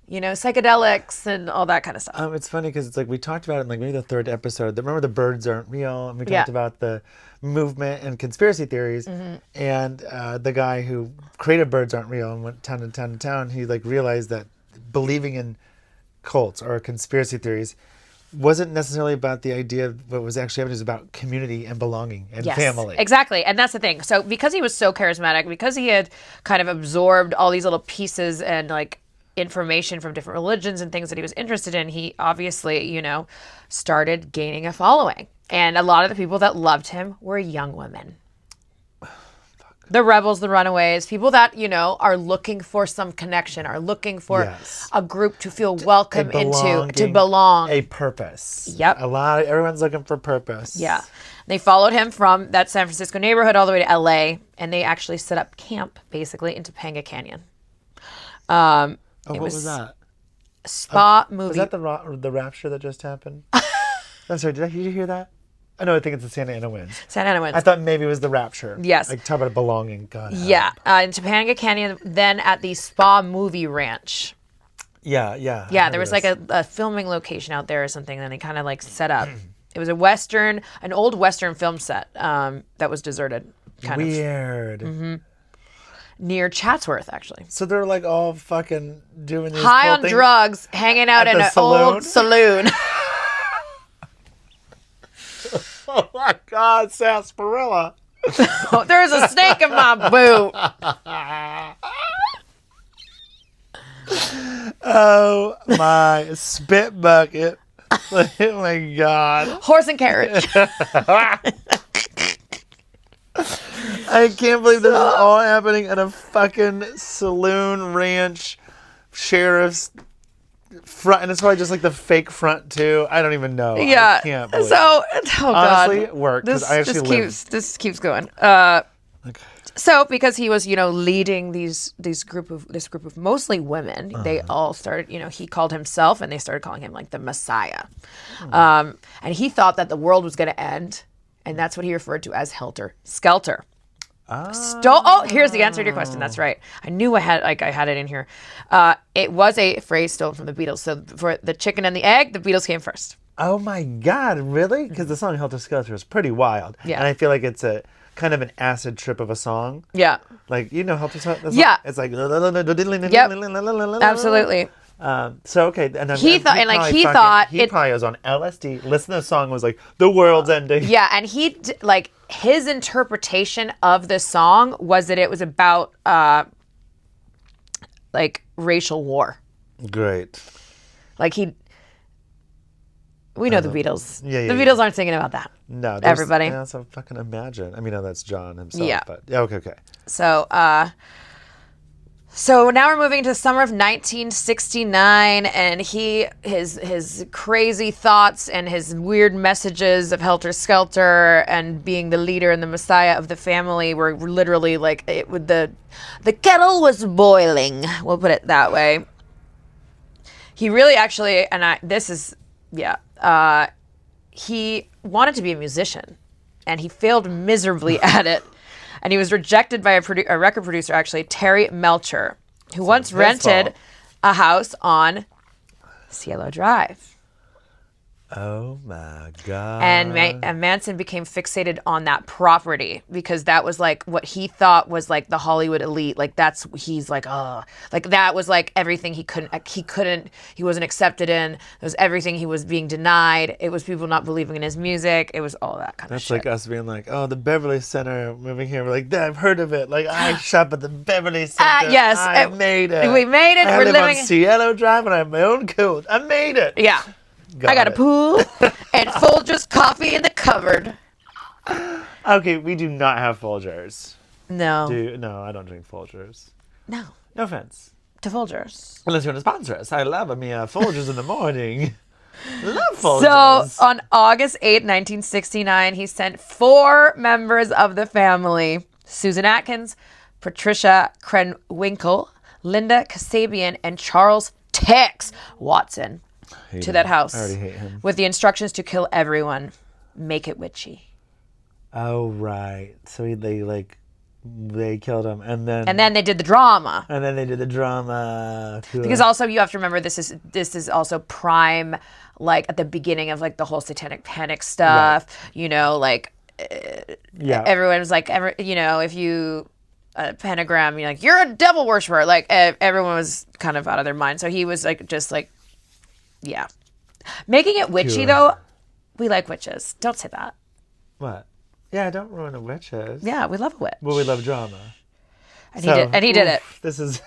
psychedelics and all that kind of stuff. It's funny because it's like we talked about it in like maybe the third episode. Remember the birds aren't real, and we talked about the movement and conspiracy theories. Mm-hmm. And the guy who created Birds Aren't Real and went town to town to town, he like realized that believing in cults or conspiracy theories wasn't necessarily about the idea of what was actually happening. It was about community and belonging and family. Exactly. And that's the thing. So because he was so charismatic, because he had kind of absorbed all these little pieces and like information from different religions and things that he was interested in, he obviously, started gaining a following. And a lot of the people that loved him were young women. The rebels, the runaways, people that, are looking for some connection, are looking for a group to feel welcome into, to belong. A purpose. Yep. Everyone's looking for purpose. Yeah. They followed him from that San Francisco neighborhood all the way to LA, and they actually set up camp basically in Topanga Canyon. What was that? Spa movie. Was that the rapture that just happened? I'm sorry, did you hear that? I know, I think it's the Santa Ana Winds. Santa Ana Winds. I thought maybe it was the rapture. Yes. Like, talk about belonging. God. Yeah. In Topanga Canyon, then at the Spa Movie Ranch. Yeah. Yeah, there was like a filming location out there or something, and they kind of like set up. It was an old Western film set that was deserted. Weird. Mm-hmm. Near Chatsworth, actually. So they're like all fucking doing this high on drugs, hanging out in an old saloon. Oh my God, sarsaparilla. Oh, there's a snake in my boot. Oh my spit bucket. Oh my God. Horse and carriage. I can't believe this is all happening at a fucking saloon, ranch, sheriff's front, and it's probably just like the fake front too. I don't even know. Yeah. I can't believe Honestly, it worked because I actually this keeps going. So because he was, leading this group of mostly women, they all started, he called himself, and they started calling him like the Messiah. And he thought that the world was going to end, and that's what he referred to as helter skelter. Here's the answer to your question. That's right. I knew I had it in here. It was a phrase stolen from the Beatles. So for the chicken and the egg, the Beatles came first. Oh my God, really? Because the song Helter Skelter is pretty wild. Yeah. And I feel like it's a kind of an acid trip of a song. Yeah. Like, Helter Skelter? Yeah. It's like... Yep. Absolutely. So okay, and he probably was on LSD. Listen to the song, was like the world's ending. Yeah, and his interpretation of the song was that it was about racial war. Great. We know the Beatles. Yeah, the Beatles aren't singing about that. No, everybody. Yeah, so fucking imagine. I mean, no, that's John himself. Yeah. But yeah, okay. So now we're moving to the summer of 1969, and his crazy thoughts and his weird messages of Helter Skelter and being the leader and the Messiah of the family were literally like the kettle was boiling. We'll put it that way. He really actually, he wanted to be a musician, and he failed miserably at it. And he was rejected by a record producer, actually, Terry Melcher, who once rented a house on Cielo Drive. Oh my God. And Manson became fixated on that property because that was like what he thought was like the Hollywood elite. Like he's like, oh, like that was like everything he wasn't accepted in. It was everything he was being denied. It was people not believing in his music. It was all that kind of shit. That's like us being like, oh, the Beverly Center moving here. We're like, I've heard of it. Like, I shop at the Beverly Center. Yes. I made it. We made it. I We're live living on Cielo Drive and I have my own coat. I made it. Yeah. I got a pool and Folgers coffee in the cupboard. Okay, we do not have Folgers. No. No, I don't drink Folgers. No. No offense. To Folgers. Unless you want to sponsor us. I love Folgers in the morning. Love Folgers. So on August 8th, 1969, he sent 4 members of the family, Susan Atkins, Patricia Krenwinkel, Linda Kasabian, and Charles Tex Watson to that house. I already hate him. With the instructions to kill everyone. Make it witchy. Oh, right. So they killed him. And then they did the drama. And then they did the drama. Because also you have to remember this is also prime, like at the beginning of like the whole satanic panic stuff. Right. You know, like everyone was like, if you pentagram, you're like, you're a devil worshiper. Like everyone was kind of out of their mind. So he was like, just like, yeah. Making it witchy though, we like witches. Don't say that. What? Yeah, don't ruin the witches. Yeah, we love a witch. Well, we love drama. And he did it. This is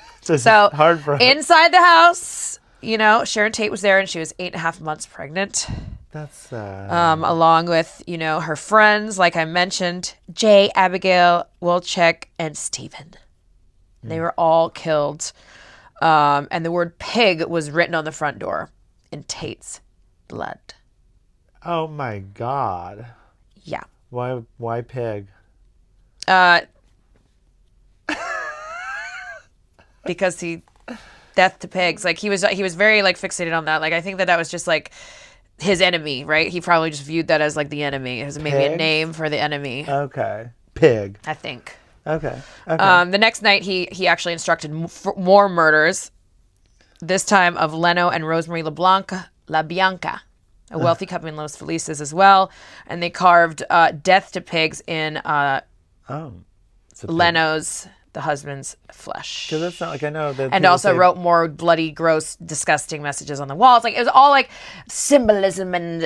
hard for her. Inside the house, Sharon Tate was there and she was 8.5 months pregnant. That's sad. Along with, her friends, like I mentioned, Jay, Abigail, Wilczek, and Stephen. They were all killed. And the word pig was written on the front door in Tate's blood. Oh my God. Yeah. Why pig? Because death to pigs. Like he was very like fixated on that. Like I think that was just like his enemy, right? He probably just viewed that as like the enemy. It was maybe a name for the enemy. Okay. Pig. I think. Okay. The next night he actually instructed more murders. This time of Leno and Rosemary LaBianca. A wealthy couple in Los Felices as well. And they carved death to pigs in Leno's, the husband's, flesh. Because that's not like I know that. And also wrote more bloody, gross, disgusting messages on the walls. Like it was all like symbolism and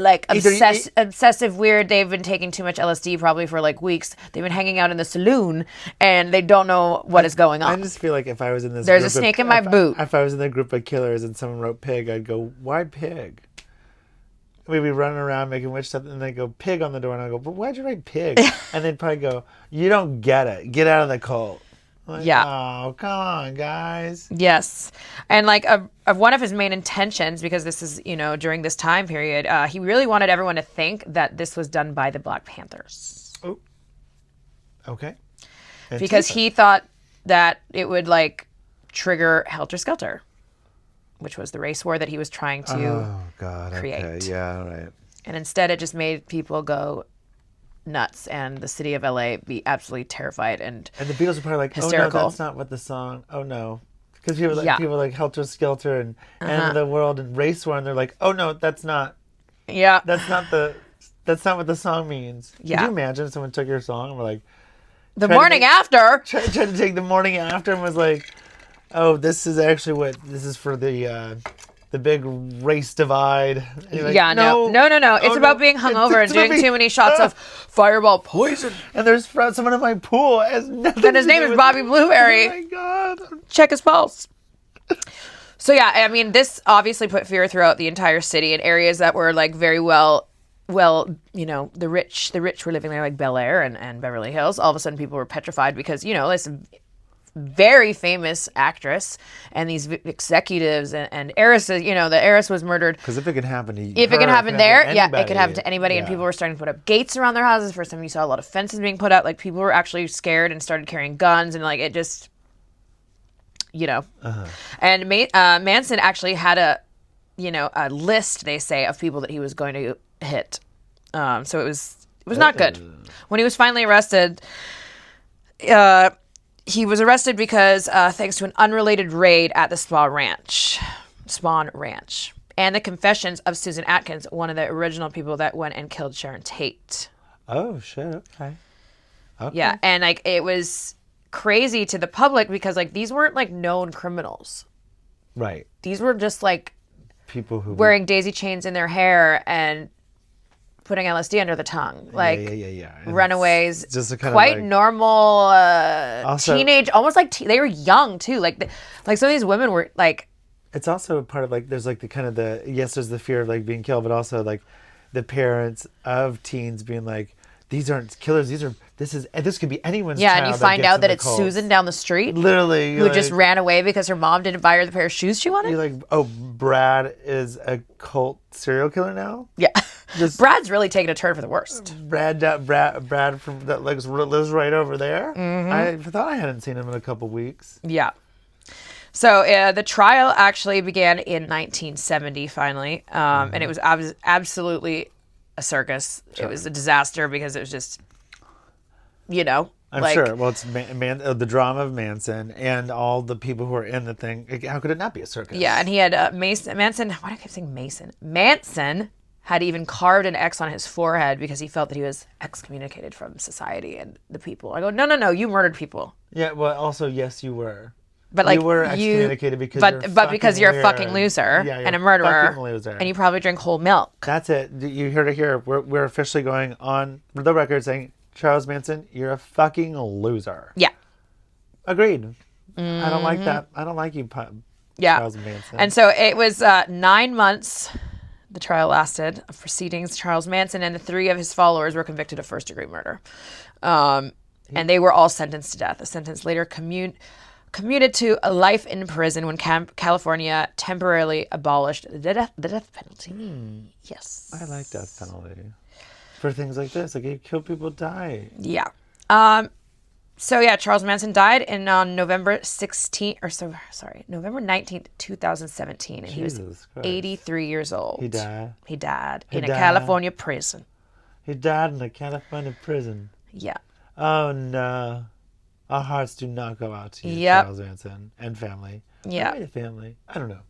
like obsessive, weird. They've been taking too much LSD probably for like weeks. They've been hanging out in the saloon and they don't know what is going on. I just feel like if I was in this, there's a snake in my boot. If I was in the group of killers and someone wrote pig, I'd go, why pig? We'd be running around making witch stuff, and they go pig on the door, and I go, but why'd you write pig? And they'd probably go, you don't get it. Get out of the cult. Like, yeah. Oh, come on, guys. Yes. And like one of his main intentions, because this is, during this time period, he really wanted everyone to think that this was done by the Black Panthers. Oh. Okay. Because he thought that it would like trigger Helter Skelter, which was the race war that he was trying to create. Okay. Yeah, all right. And instead it just made people go nuts and the city of LA be absolutely terrified and the Beatles were probably like, hysterical. Oh no, that's not what the song, oh no. Because people were like Helter Skelter and End of the World and Race War, and they're like, oh no, that's not. Yeah. That's not what the song means. Yeah. Could you imagine if someone took your song and were like, the morning after. Tried to take the morning after and was like, oh, this is actually this is for the big race divide. Like, yeah, no. It's about being hungover and doing too many shots of Fireball poison. And there's someone in my pool. And his name is Bobby Blueberry. Oh my God. Check his pulse. So yeah, I mean, this obviously put fear throughout the entire city in areas that were like very well, the rich were living there, like Bel Air and Beverly Hills. All of a sudden people were petrified because, this very famous actress and these executives and heiresses, the heiress was murdered. Because if it can happen to it can happen there, it could happen to anybody. Yeah. And people were starting to put up gates around their houses. First time you saw a lot of fences being put up. Like people were actually scared and started carrying guns and like it just, And Manson actually had a list, they say, of people that he was going to hit. So it was not good. When he was finally arrested, he was arrested because thanks to an unrelated raid at the Spawn Ranch. and the confessions of Susan Atkins, one of the original people that went and killed Sharon Tate. Oh, shit. Okay. Yeah, and like it was crazy to the public because like these weren't like known criminals. Right. These were just like people who wearing daisy chains in their hair and putting LSD under the tongue, like yeah. runaways, just a kind quite of like, normal also, teenage, almost like they were young too. Like some of these women were like. It's also a part of like there's like the kind of the there's the fear of like being killed, but also like the parents of teens being like, these aren't killers. This could be anyone's child. Yeah, and you find out that it's Susan down the street, literally, who just ran away because her mom didn't buy her the pair of shoes she wanted. You're like, oh, Brad is a cult serial killer now. Yeah, Brad's really taking a turn for the worst. Brad from that lives right over there. I thought I hadn't seen him in a couple weeks. Yeah. So the trial actually began in 1970, finally, and it was absolutely a circus. Sure. It was a disaster because it was just, I'm sure. Well, it's the drama of Manson and all the people who are in the thing. How could it not be a circus? Yeah, and he had Manson. Why do I keep saying Mason? Manson had even carved an X on his forehead because he felt that he was excommunicated from society and the people. I go, no, you murdered people. Yeah, well, also, yes, you were. But like you were excommunicated because you're a fucking loser and a murderer, and you probably drink whole milk. That's it. You heard it here. We're officially going on the record saying, Charles Manson, you're a fucking loser. Yeah. Agreed. I don't like that. I don't like you, Charles Manson. And so it was 9 months. The trial lasted of proceedings. Charles Manson and the 3 of his followers were convicted of first-degree murder, and they were all sentenced to death. A sentence later commuted to a life in prison when California temporarily abolished the death penalty. Yes. I like death penalty. For things like this. Like, you kill people, die. Yeah. Charles Manson died on November 19th, 2017. And Jesus he was Christ. 83 years old. He died in a California prison. He died in a California prison. Yeah. Oh, no. Our hearts do not go out to you, Charles Manson, and family. Yeah. Maybe family. I don't know.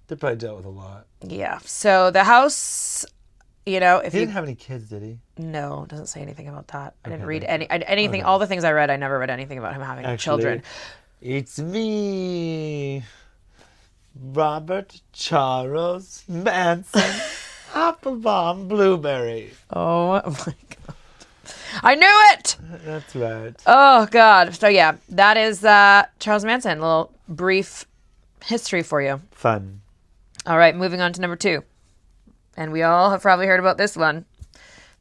They probably dealt with a lot. Yeah. So the house, if he didn't have any kids, did he? No, it doesn't say anything about that. I didn't read anything. Okay. All the things I read, I never read anything about him having children. It's me, Robert Charles Manson, Applebaum Blueberry. Oh my God. I knew it! That's right. Oh, God. So, yeah, that is Charles Manson. A little brief history for you. Fun. All right, moving on to number 2. And we all have probably heard about this one.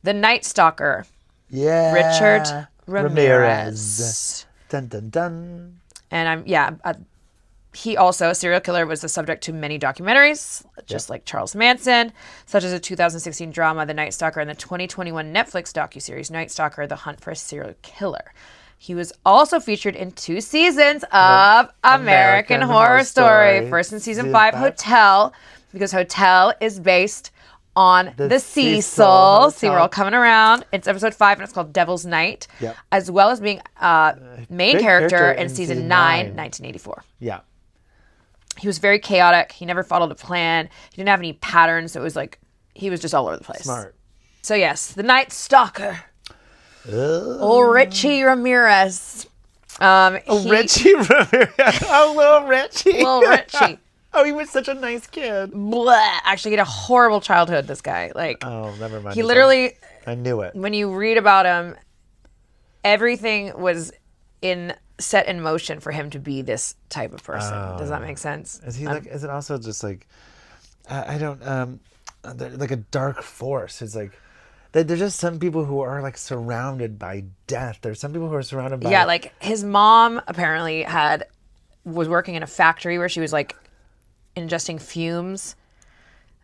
The Night Stalker. Yeah. Richard Ramirez. Dun, dun, dun. And he also, a serial killer, was the subject to many documentaries, just like Charles Manson, such as a 2016 drama, The Night Stalker, and the 2021 Netflix docuseries, Night Stalker, The Hunt for a Serial Killer. He was also featured in 2 seasons of American Horror Story. First in season 5, Hotel, because Hotel is based on the Cecil. See, we're all coming around. It's episode 5, and it's called Devil's Night, as well as being main character in season 9, 1984. Yeah. He was very chaotic. He never followed a plan. He didn't have any patterns. So it was like he was just all over the place. Smart. So yes, the Night Stalker. Old Richie Ramirez. Richie Ramirez. Oh, little Richie. Little Richie. Oh, he was such a nice kid. Blah. Actually, he had a horrible childhood, this guy. Oh, never mind. He literally... I knew it. When you read about him, everything was set in motion for him to be this type of person. Does that make sense? Is he is it also just like, I don't, like a dark force? It's like, there's just some people who are like surrounded by death. There's some people who are surrounded by... Yeah, like his mom apparently was working in a factory where she was like ingesting fumes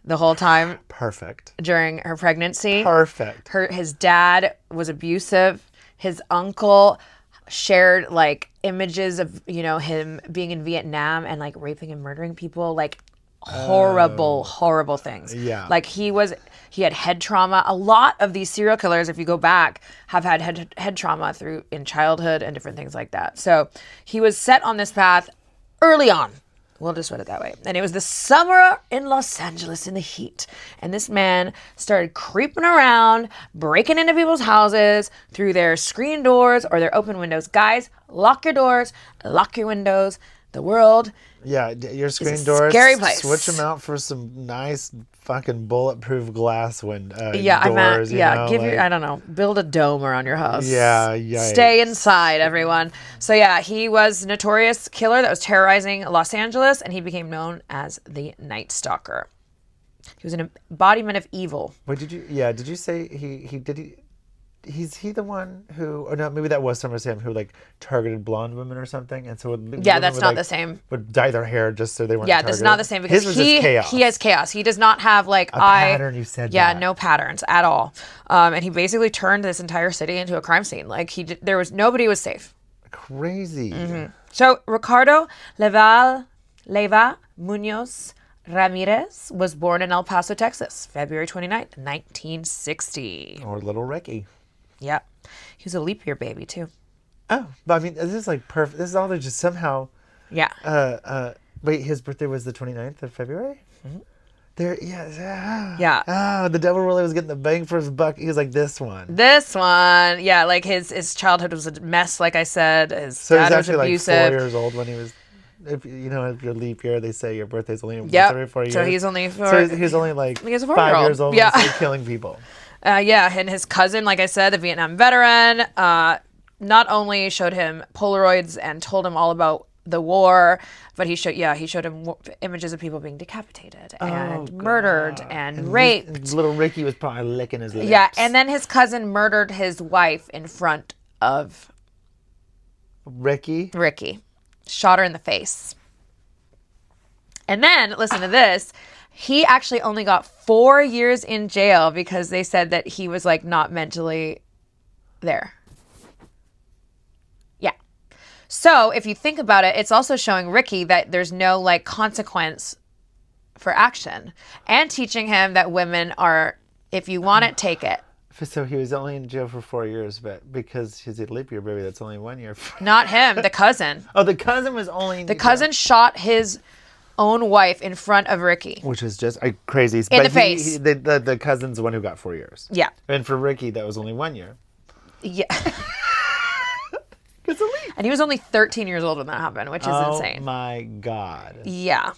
the whole time. Perfect. During her pregnancy. Perfect. His dad was abusive. His uncle shared like images of him being in Vietnam and like raping and murdering people, like horrible things. Yeah. Like he had head trauma. A lot of these serial killers, if you go back, have had head trauma in childhood and different things like that. So he was set on this path early on. We'll just put it that way. And it was the summer in Los Angeles in the heat. And this man started creeping around, breaking into people's houses through their screen doors or their open windows. Guys, lock your doors, lock your windows. The world Yeah, your screen is a doors. scary place. Switch them out for some nice fucking bulletproof glass doors. I don't know, build a dome around your house. Yeah, yikes. Stay inside, everyone. So yeah, he was a notorious killer that was terrorizing Los Angeles, and he became known as the Night Stalker. He was an embodiment of evil. Wait, did you say he's the one who, or no, maybe that was Summer Sam who like targeted blonde women or something, and so That's not the same. Would dye their hair just so they weren't. Yeah, that's not the same because his was just chaos. He has chaos. He does not have like pattern. You said yeah, that. no patterns at all. And he basically turned this entire city into a crime scene. Like nobody was safe. Crazy. Mm-hmm. So Ricardo Leyva Munoz Ramirez was born in El Paso, Texas, February 29th, 1960. Or little Ricky. Yeah. He was a leap year baby, too. Oh, but I mean, this is like perfect. This is all they just somehow. Yeah. Wait, his birthday was the 29th of February? Mm-hmm. Yeah. Oh, the devil really was getting the bang for his buck. He was like this one. Yeah, like his childhood was a mess, like I said. His dad was abusive. Like 4 years old when he was. If your leap year, they say your birthday's only 3 or 4 years. So he's only he's only like 5 years old. Yeah, and he's killing people. And his cousin, like I said, the Vietnam veteran, not only showed him Polaroids and told him all about the war, but he showed him images of people being decapitated and murdered and raped. Little Ricky was probably licking his lips. Yeah, and then his cousin murdered his wife in front of Ricky. Shot her in the face. And then, listen to this. He actually only got 4 years in jail because they said that he was like not mentally there. Yeah. So if you think about it, it's also showing Ricky that there's no like consequence for action, and teaching him that women are, if you want it, take it. So he was only in jail for 4 years, but because he's a leap year baby, that's only 1 year. Not him, the cousin. Oh, the cousin was only... The cousin shot his own wife in front of Ricky. Which is just crazy. In the face. The cousin's the one who got 4 years. Yeah. And for Ricky, that was only 1 year. Yeah. And he was only 13 years old when that happened, which is insane. Oh my God. Yeah.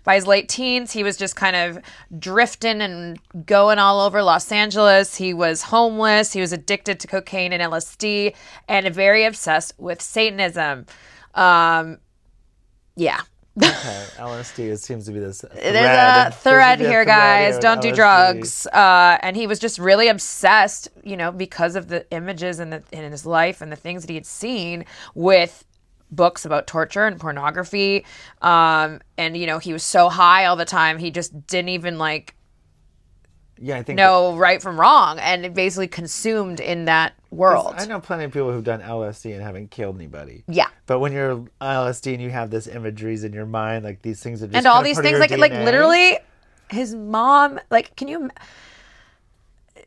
By his late teens, he was just kind of drifting and going all over Los Angeles. He was homeless. He was addicted to cocaine and LSD and very obsessed with Satanism. Yeah. Okay, LSD seems to be this thread. There's a thread here, guys. Don't do LSD. drugs. And he was just really obsessed, because of the images in his life and the things that he had seen with books about torture and pornography. And he was so high all the time, he just didn't even know right from wrong, and it basically consumed in that world. I know plenty of people who've done LSD and haven't killed anybody. Yeah. But when you're LSD and you have this imageries in your mind, like these things are just and all these things, like DNA. Literally, his mom, can you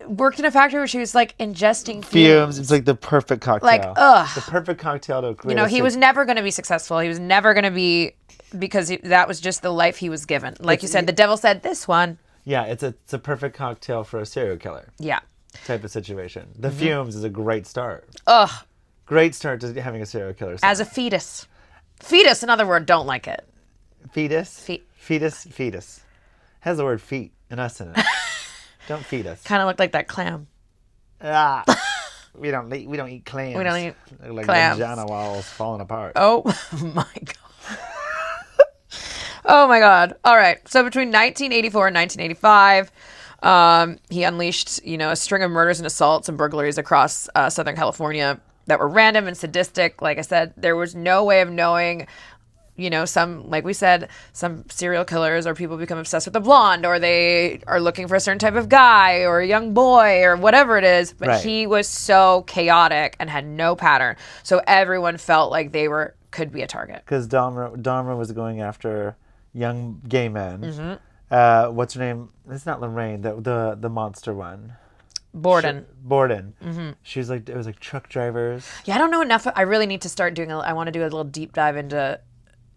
worked in a factory where she was ingesting fumes. It's like the perfect cocktail. The perfect cocktail to create. He was never going to be successful. He was never going to be, because that was just the life he was given. Like you said, the devil said this one. Yeah, it's a perfect cocktail for a serial killer. Yeah. Type of situation. The fumes is a great start. Ugh. Great start to having a serial killer. As a fetus. Fetus, another word, don't like it. Fetus? Fetus. Has the word feet and us in it. Don't feed us. Kind of looked like that clam. We don't eat clams. We don't eat clams. Vagina walls falling apart. Oh my God. Oh my God. All right. So between 1984 and 1985, he unleashed, a string of murders and assaults and burglaries across Southern California that were random and sadistic. Like I said, there was no way of knowing. Like we said, some serial killers or people become obsessed with a blonde, or they are looking for a certain type of guy or a young boy or whatever it is. But He was so chaotic and had no pattern. So everyone felt like they could be a target. Because Dahmer was going after young gay men. Mm-hmm. What's her name? It's not Lorraine, the monster one. Borden. Mm-hmm. She was it was truck drivers. Yeah, I don't know enough. I really need to start doing I want to do a little deep dive into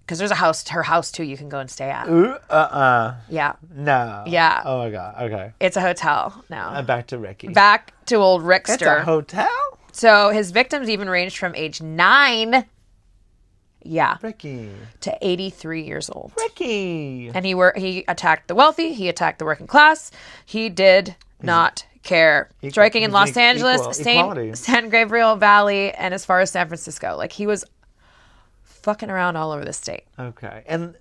because there's a house, her house too, you can go and stay at. Ooh, Yeah. No. Yeah. Oh my God. Okay. It's a hotel now. Back to Ricky. Back to old It's a Rickster. hotel? So his victims even ranged from age 9, Ricky. to 83 years old. Ricky. And he attacked the wealthy. He attacked the working class. He did not care. Striking in Los Angeles, equality. San Gabriel Valley, and as far as San Francisco. Like, he was fucking around all over the state. Okay. And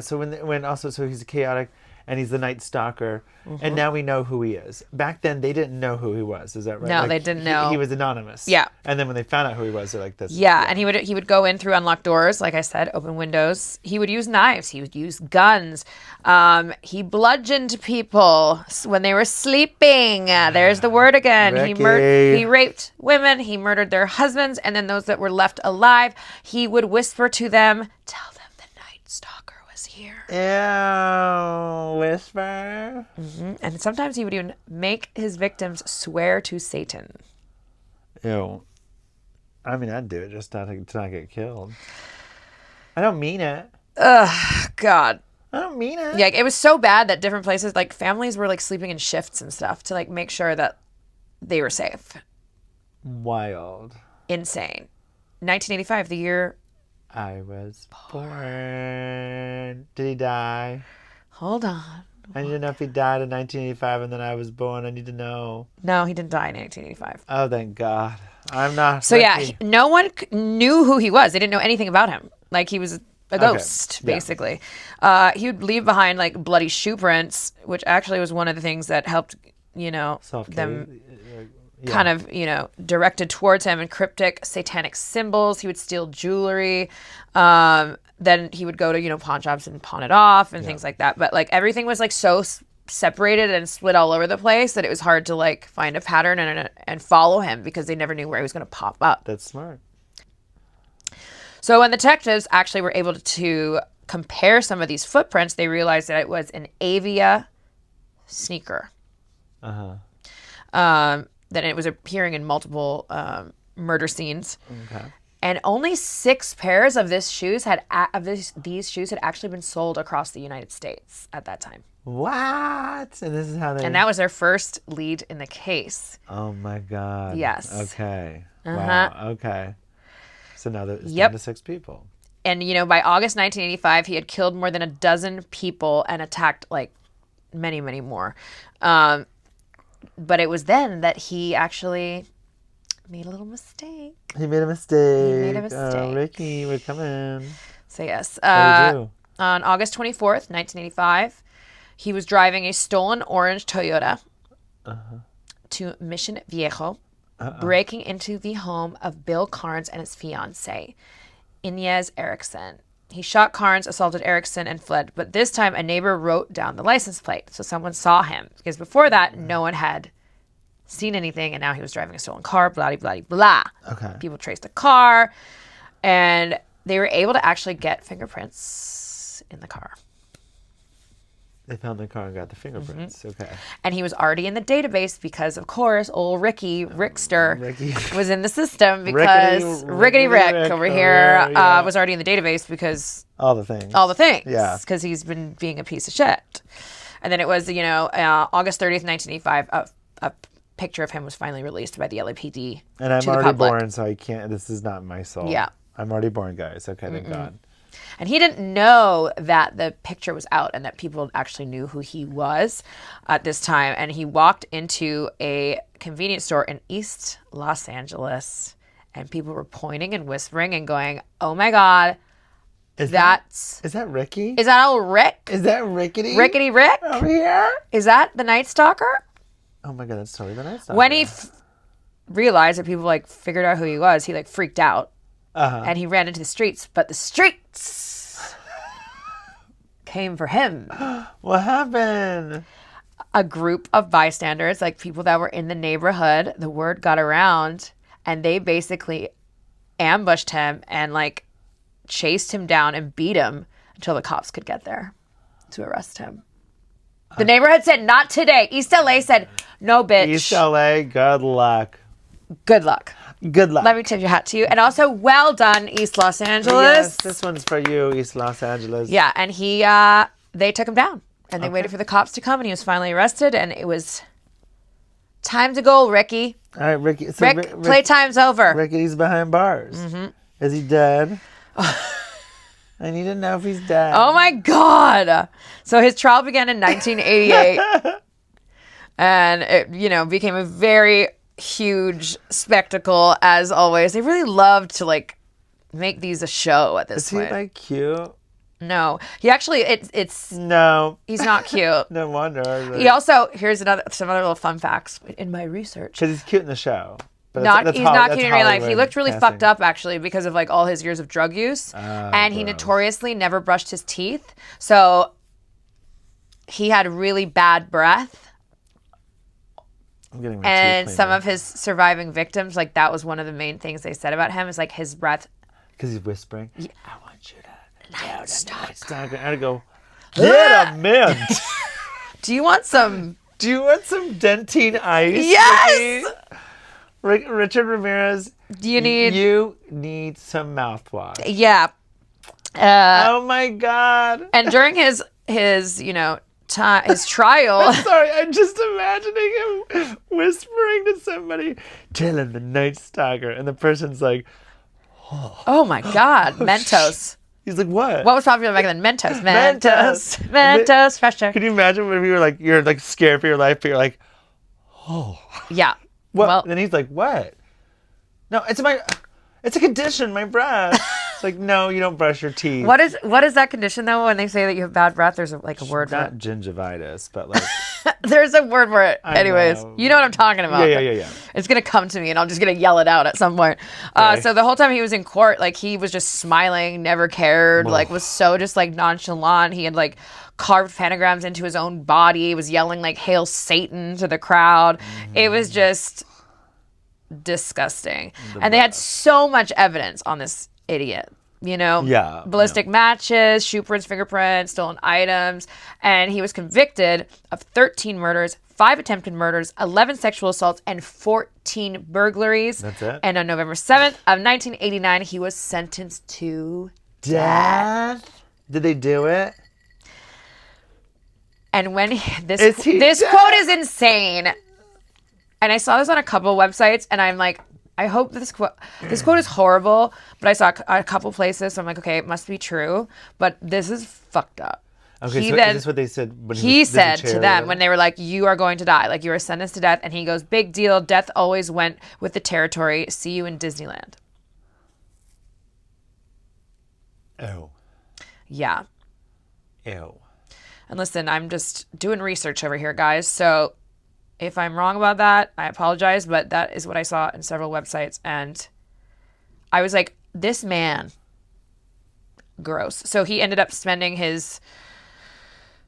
so when also, so he's chaotic and he's the Night Stalker. Mm-hmm. And now we know who he is. Back then, they didn't know who he was. Is that right? No, they didn't know. He was anonymous. Yeah. And then when they found out who he was, they're like, this. Yeah, and he would go in through unlocked doors, like I said, open windows. He would use knives. He would use guns. He bludgeoned people when they were sleeping. There's the word again. Ricky. He raped women. He murdered their husbands, and then those that were left alive, he would whisper to them, "Tell them the Night Stalker was here." Ew, whisper. Mm-hmm. And sometimes he would even make his victims swear to Satan. Ew. I mean, I'd do it just to not get killed. I don't mean it. Ugh, God. I don't mean it. Yeah, it was so bad that different places, like families were like sleeping in shifts and stuff to like make sure that they were safe. Wild. Insane. 1985, the year. I was born. Did he die? Hold on. I need to know if he died in 1985 and then I was born. I need to know. No, he didn't die in 1985. Oh, thank God. I'm not. So yeah, Ricky. no one knew who he was. They didn't know anything about him. Like, he was a ghost, basically. He would leave behind like bloody shoe prints, which actually was one of the things that helped, them kind of, directed towards him, and cryptic satanic symbols. He would steal jewelry. Then he would go to, pawn shops and pawn it off and things like that. But like everything was like so separated and split all over the place that it was hard to like find a pattern and follow him because they never knew where he was going to pop up. That's smart. So when the detectives actually were able to compare some of these footprints, they realized that it was an Avia sneaker. That it was appearing in multiple murder scenes. Okay. And only 6 pairs of these shoes had actually been sold across the United States at that time. What? And this is how they. And that was their first lead in the case. Oh my God. Yes. Okay. Wow. Okay. So now there's down to 6 people. And by August 1985, he had killed more than a dozen people and attacked like many, many more. But it was then that he actually made a little mistake. He made a mistake. Oh, Ricky, we're coming. So yes. What did he do? On August 24th, 1985, he was driving a stolen orange Toyota to Mission Viejo, breaking into the home of Bill Carnes and his fiancée, Inez Erickson. He shot Carnes, assaulted Erickson, and fled. But this time, a neighbor wrote down the license plate, so someone saw him. Because before that, no one had seen anything, and now he was driving a stolen car, blah, blah, blah, blah. Okay. People traced the car, and they were able to actually get fingerprints in the car. They found the car and got the fingerprints. Okay. And he was already in the database because, of course, old Rickster Ricky. was in the system because Rickety Rick over here was already in the database because all the things. Yeah. Because he's been being a piece of shit. And then it was, August 30th, 1985, a picture of him was finally released by the LAPD. And I'm already born, so I can't. This is not my soul. Yeah. I'm already born, guys. Okay, thank God. And he didn't know that the picture was out and that people actually knew who he was at this time. And he walked into a convenience store in East Los Angeles, and people were pointing and whispering and going, "Oh my God, is that Ricky? Is that old Rick? Is that Rickety? Rickety Rick? Over here? Is that the Night Stalker?" Oh my God, that's totally the Night Stalker. When he realized that people figured out who he was, he freaked out. And he ran into the streets, but the streets came for him. What happened? A group of bystanders, people that were in the neighborhood, the word got around, and they basically ambushed him and chased him down and beat him until the cops could get there to arrest him. The neighborhood said, "Not today." East LA said, "No, bitch. East LA, good luck. Good luck." Good luck. Let me tip your hat to you. And also, well done, East Los Angeles. Yes, this one's for you, East Los Angeles. Yeah, and they took him down. And they waited for the cops to come, and he was finally arrested, and it was time to go, Ricky. All right, Ricky. So Rick, playtime's over. Ricky's behind bars. Is he dead? I need to know if he's dead. Oh, my God. So his trial began in 1988. And it, became a very huge spectacle, as always. They really loved to, make these a show at this point. Is he, cute? No. He actually, it's... No. He's not cute. No wonder. He also, here's some other little fun facts in my research. Because he's cute in the show. But He's not cute in real life. He looked really casting. fucked up, actually, because of, all his years of drug use. And he notoriously never brushed his teeth. So he had really bad breath. I'm getting my And teeth some cleaned. of his surviving victims, that was one of the main things they said about him, is, his breath. Because he's whispering. Yeah. I want you to... Night Stalker. I gotta go, get a mint. Do you want some... Do you want some dentine ice? Yes! Richard Ramirez. Do you need... You need some mouthwash. Yeah. Oh my God. And during his trial... Sorry, I'm just imagining him whispering to somebody, tell him the Night Stalker. And the person's like... Oh my God. Mentos. He's like, what? What was popular back then? Mentos, fresher. Can you imagine when you're scared for your life, but you're like, oh. Yeah. What? Well, And then he's like, what? No, it's a condition, my breath. It's like, no, you don't brush your teeth. what is that condition though? When they say that you have bad breath, there's a word for it. Not gingivitis, but There's a word for it. I Anyways, know. you know what I'm talking about. Yeah. It's gonna come to me, and I'm just gonna yell it out at some point. Okay. So the whole time he was in court, he was just smiling, never cared, was so just nonchalant. He had carved pentagrams into his own body. He was yelling "Hail Satan" to the crowd. It was just disgusting. And they had so much evidence on this idiot. Yeah. Ballistic matches, shoe prints, fingerprints, stolen items. And he was convicted of 13 murders, 5 attempted murders, 11 sexual assaults, and 14 burglaries. That's it? And on November 7th of 1989, he was sentenced to Death? Did they do it? And when this dead? quote is insane. And I saw this on a couple websites, and I'm like, I hope this quote is horrible, but I saw a couple places, so I'm like, okay, it must be true, but this is fucked up. Okay, so is this what they said? When He said to them when they were like, you are going to die, you are sentenced to death, and he goes, big deal, death always went with the territory, see you in Disneyland. Oh. Yeah. Ew. And listen, I'm just doing research over here, guys, so... If I'm wrong about that, I apologize, but that is what I saw in several websites. And I was like, this man, gross. So he ended up spending his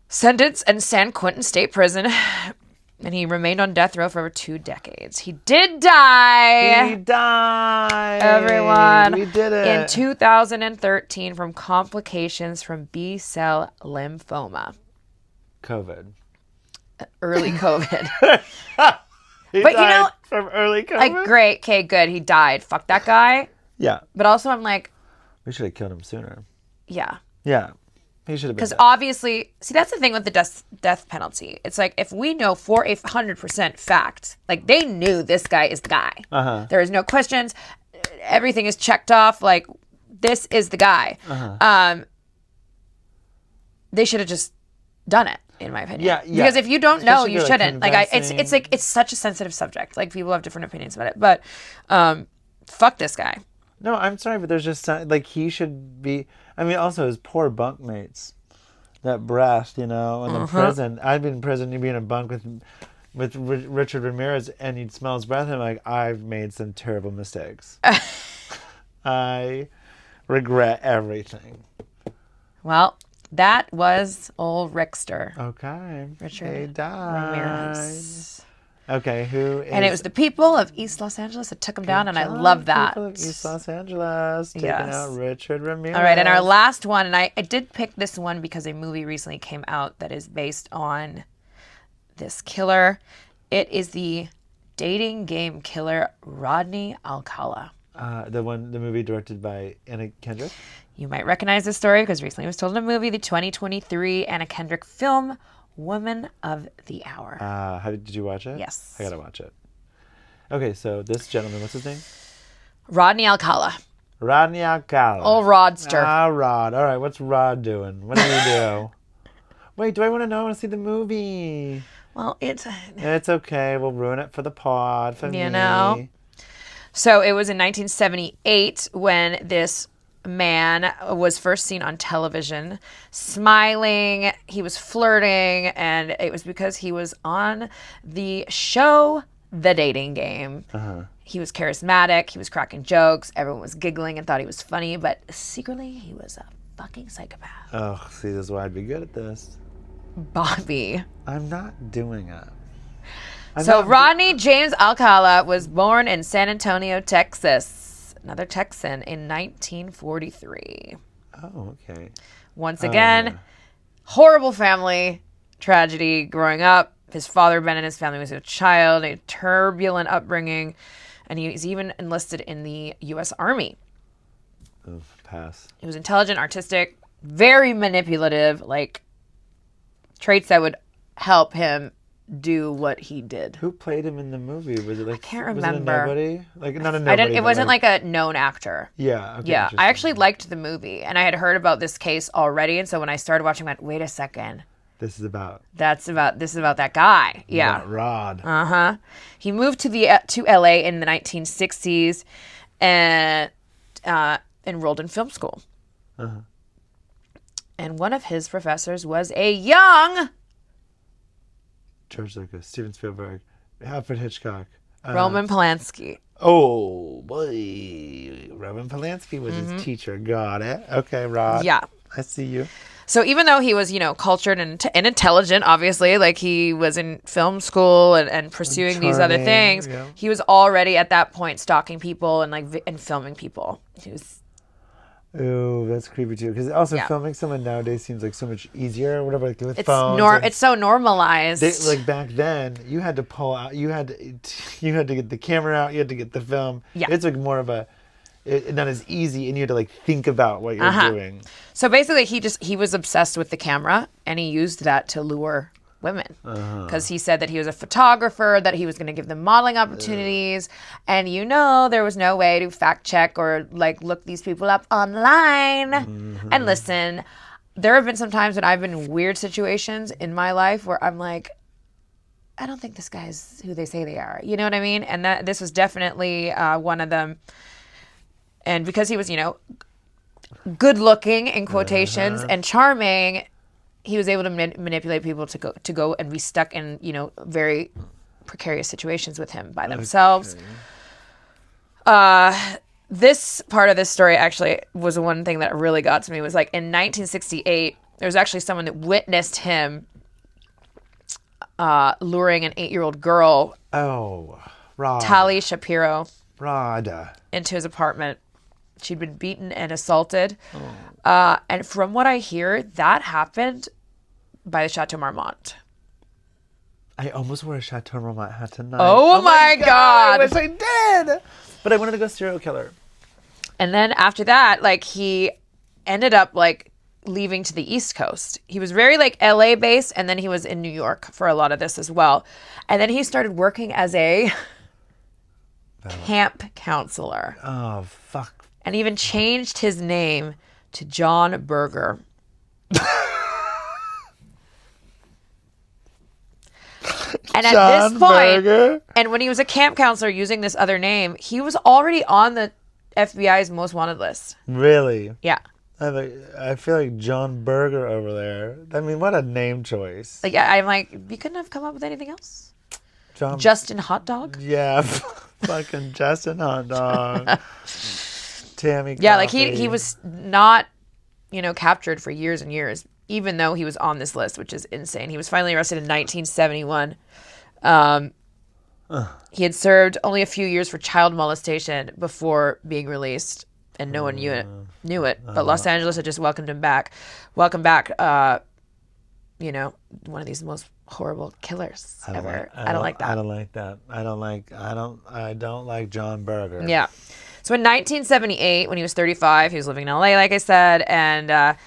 sentence in San Quentin State Prison, and he remained on death row for over 2 decades. He did die. He died. Everyone. We did it. In 2013 from complications from B-cell lymphoma. COVID. Early COVID. He But died from early COVID? Great, okay, good. He died. Fuck that guy. Yeah. But also I'm like, We should have killed him sooner. yeah. Yeah. He should have been Because dead. obviously, see, that's the thing with the death penalty. It's if we know for 100% fact, they knew this guy is the guy. Uh-huh. There is no questions. Everything is checked off. This is the guy. Uh-huh. They should have just done it, in my opinion. Yeah. Because if you don't know, Especially you if shouldn't. It's such a sensitive subject. People have different opinions about it. But fuck this guy. No, I'm sorry, but there's just he should be. I mean, also his poor bunkmates, that breath, in the prison. I'd be in prison, you'd be in a bunk with Richard Ramirez, and you'd smell his breath, and I'm like, I've made some terrible mistakes. I regret everything. Well, that was old Rickster. Okay. Richard He died. Ramirez. Okay, who is... And it was the people of East Los Angeles that took him down, and I love that. People of East Los Angeles taking Yes. out Richard Ramirez. All right, and our last one, and I did pick this one because a movie recently came out that is based on this killer. It is the dating game killer Rodney Alcala. The movie directed by Anna Kendrick. You might recognize this story because recently it was told in a movie, the 2023 Anna Kendrick film, Woman of the Hour. Did you watch it? Yes. I gotta watch it. Okay, so this gentleman, what's his name? Rodney Alcala. Rodney Alcala. Old Rodster. Rod. All right, what's Rod doing? What did he do? Wait, do I want to know? I want to see the movie. Well, it's okay. We'll ruin it for the pod. For me. Know. So it was in 1978 when this man was first seen on television, smiling. He was flirting, and it was because he was on the show The Dating Game. He was charismatic. He was cracking jokes. Everyone was giggling and thought he was funny, but secretly he was a fucking psychopath. Oh, see, this is why I'd be good at this. Bobby. I'm not doing it. Rodney James Alcala was born in San Antonio, Texas. Another Texan in 1943. Oh, okay. Once again, horrible family tragedy growing up. His father, Ben, and his family was a child, a turbulent upbringing, and he was even enlisted in the U.S. Army. Pass. He was intelligent, artistic, very manipulative, like traits that would help him do what he did. Who played him in the movie? Was it like, I can't remember. Was it a nobody? Like, not a nobody. It wasn't like a known actor. Yeah. Okay, yeah. I actually liked the movie, and I had heard about this case already, and so when I started watching, I went, wait a second. This is about that guy. Yeah. Rod. He moved to LA in the 1960s and enrolled in film school. And one of his professors was a young George Lucas, Steven Spielberg, Alfred Hitchcock, Roman Polanski. Oh boy, Roman Polanski was his teacher. Got it. Okay, Rod. Yeah, I see you. So even though he was, cultured and intelligent, obviously, like he was in film school and pursuing these other things, he was already at that point stalking people and filming people. He was. Ooh, that's creepy too. Because also filming someone nowadays seems like so much easier or whatever, like with it's phones. It's so normalized. Like back then, you had to pull out. You had to get the camera out. You had to get the film. Yeah. It's like more of not as easy, and you had to like think about what you're doing. So basically, he was obsessed with the camera, and he used that to lure women because he said that he was a photographer, that he was going to give them modeling opportunities, and there was no way to fact check or like look these people up online. And listen, there have been some times when I've been in weird situations in my life where I'm like, I don't think this guy's who they say they are. You know what I mean? And this was definitely one of them. And because he was, good looking in quotations and charming, he was able to manipulate people to go and be stuck in, very precarious situations with him by themselves. This part of this story actually was the one thing that really got to me was like in 1968, there was actually someone that witnessed him luring an 8-year-old girl. Oh, Rod. Tali Shapiro. Rod. Into his apartment. She'd been beaten and assaulted. And from what I hear, that happened by the Chateau Marmont. I almost wore a Chateau Marmont hat tonight. Oh my God. I wish I did. But I wanted to go serial killer. And then after that, like he ended up like leaving to the East Coast. He was very like LA based, and then he was in New York for a lot of this as well. And then he started working as a camp counselor. Oh, fuck. And even changed his name to John Berger. And at this point, and when he was a camp counselor using this other name, he was already on the FBI's most wanted list. Really? Yeah. I feel like John Berger over there. I mean, what a name choice. Like I'm like, you couldn't have come up with anything else? Justin Hot Dog? Yeah, fucking Justin Hot Dog. Tammy Yeah, Coffee. like he was not, captured for years and years, even though he was on this list, which is insane. He was finally arrested in 1971. He had served only a few years for child molestation before being released, and no one knew it. But Los Angeles had just welcomed him back. Welcome back, one of these most horrible killers ever. I don't like that. I don't like that. I don't like John Berger. Yeah. So in 1978, when he was 35, he was living in LA, like I said, and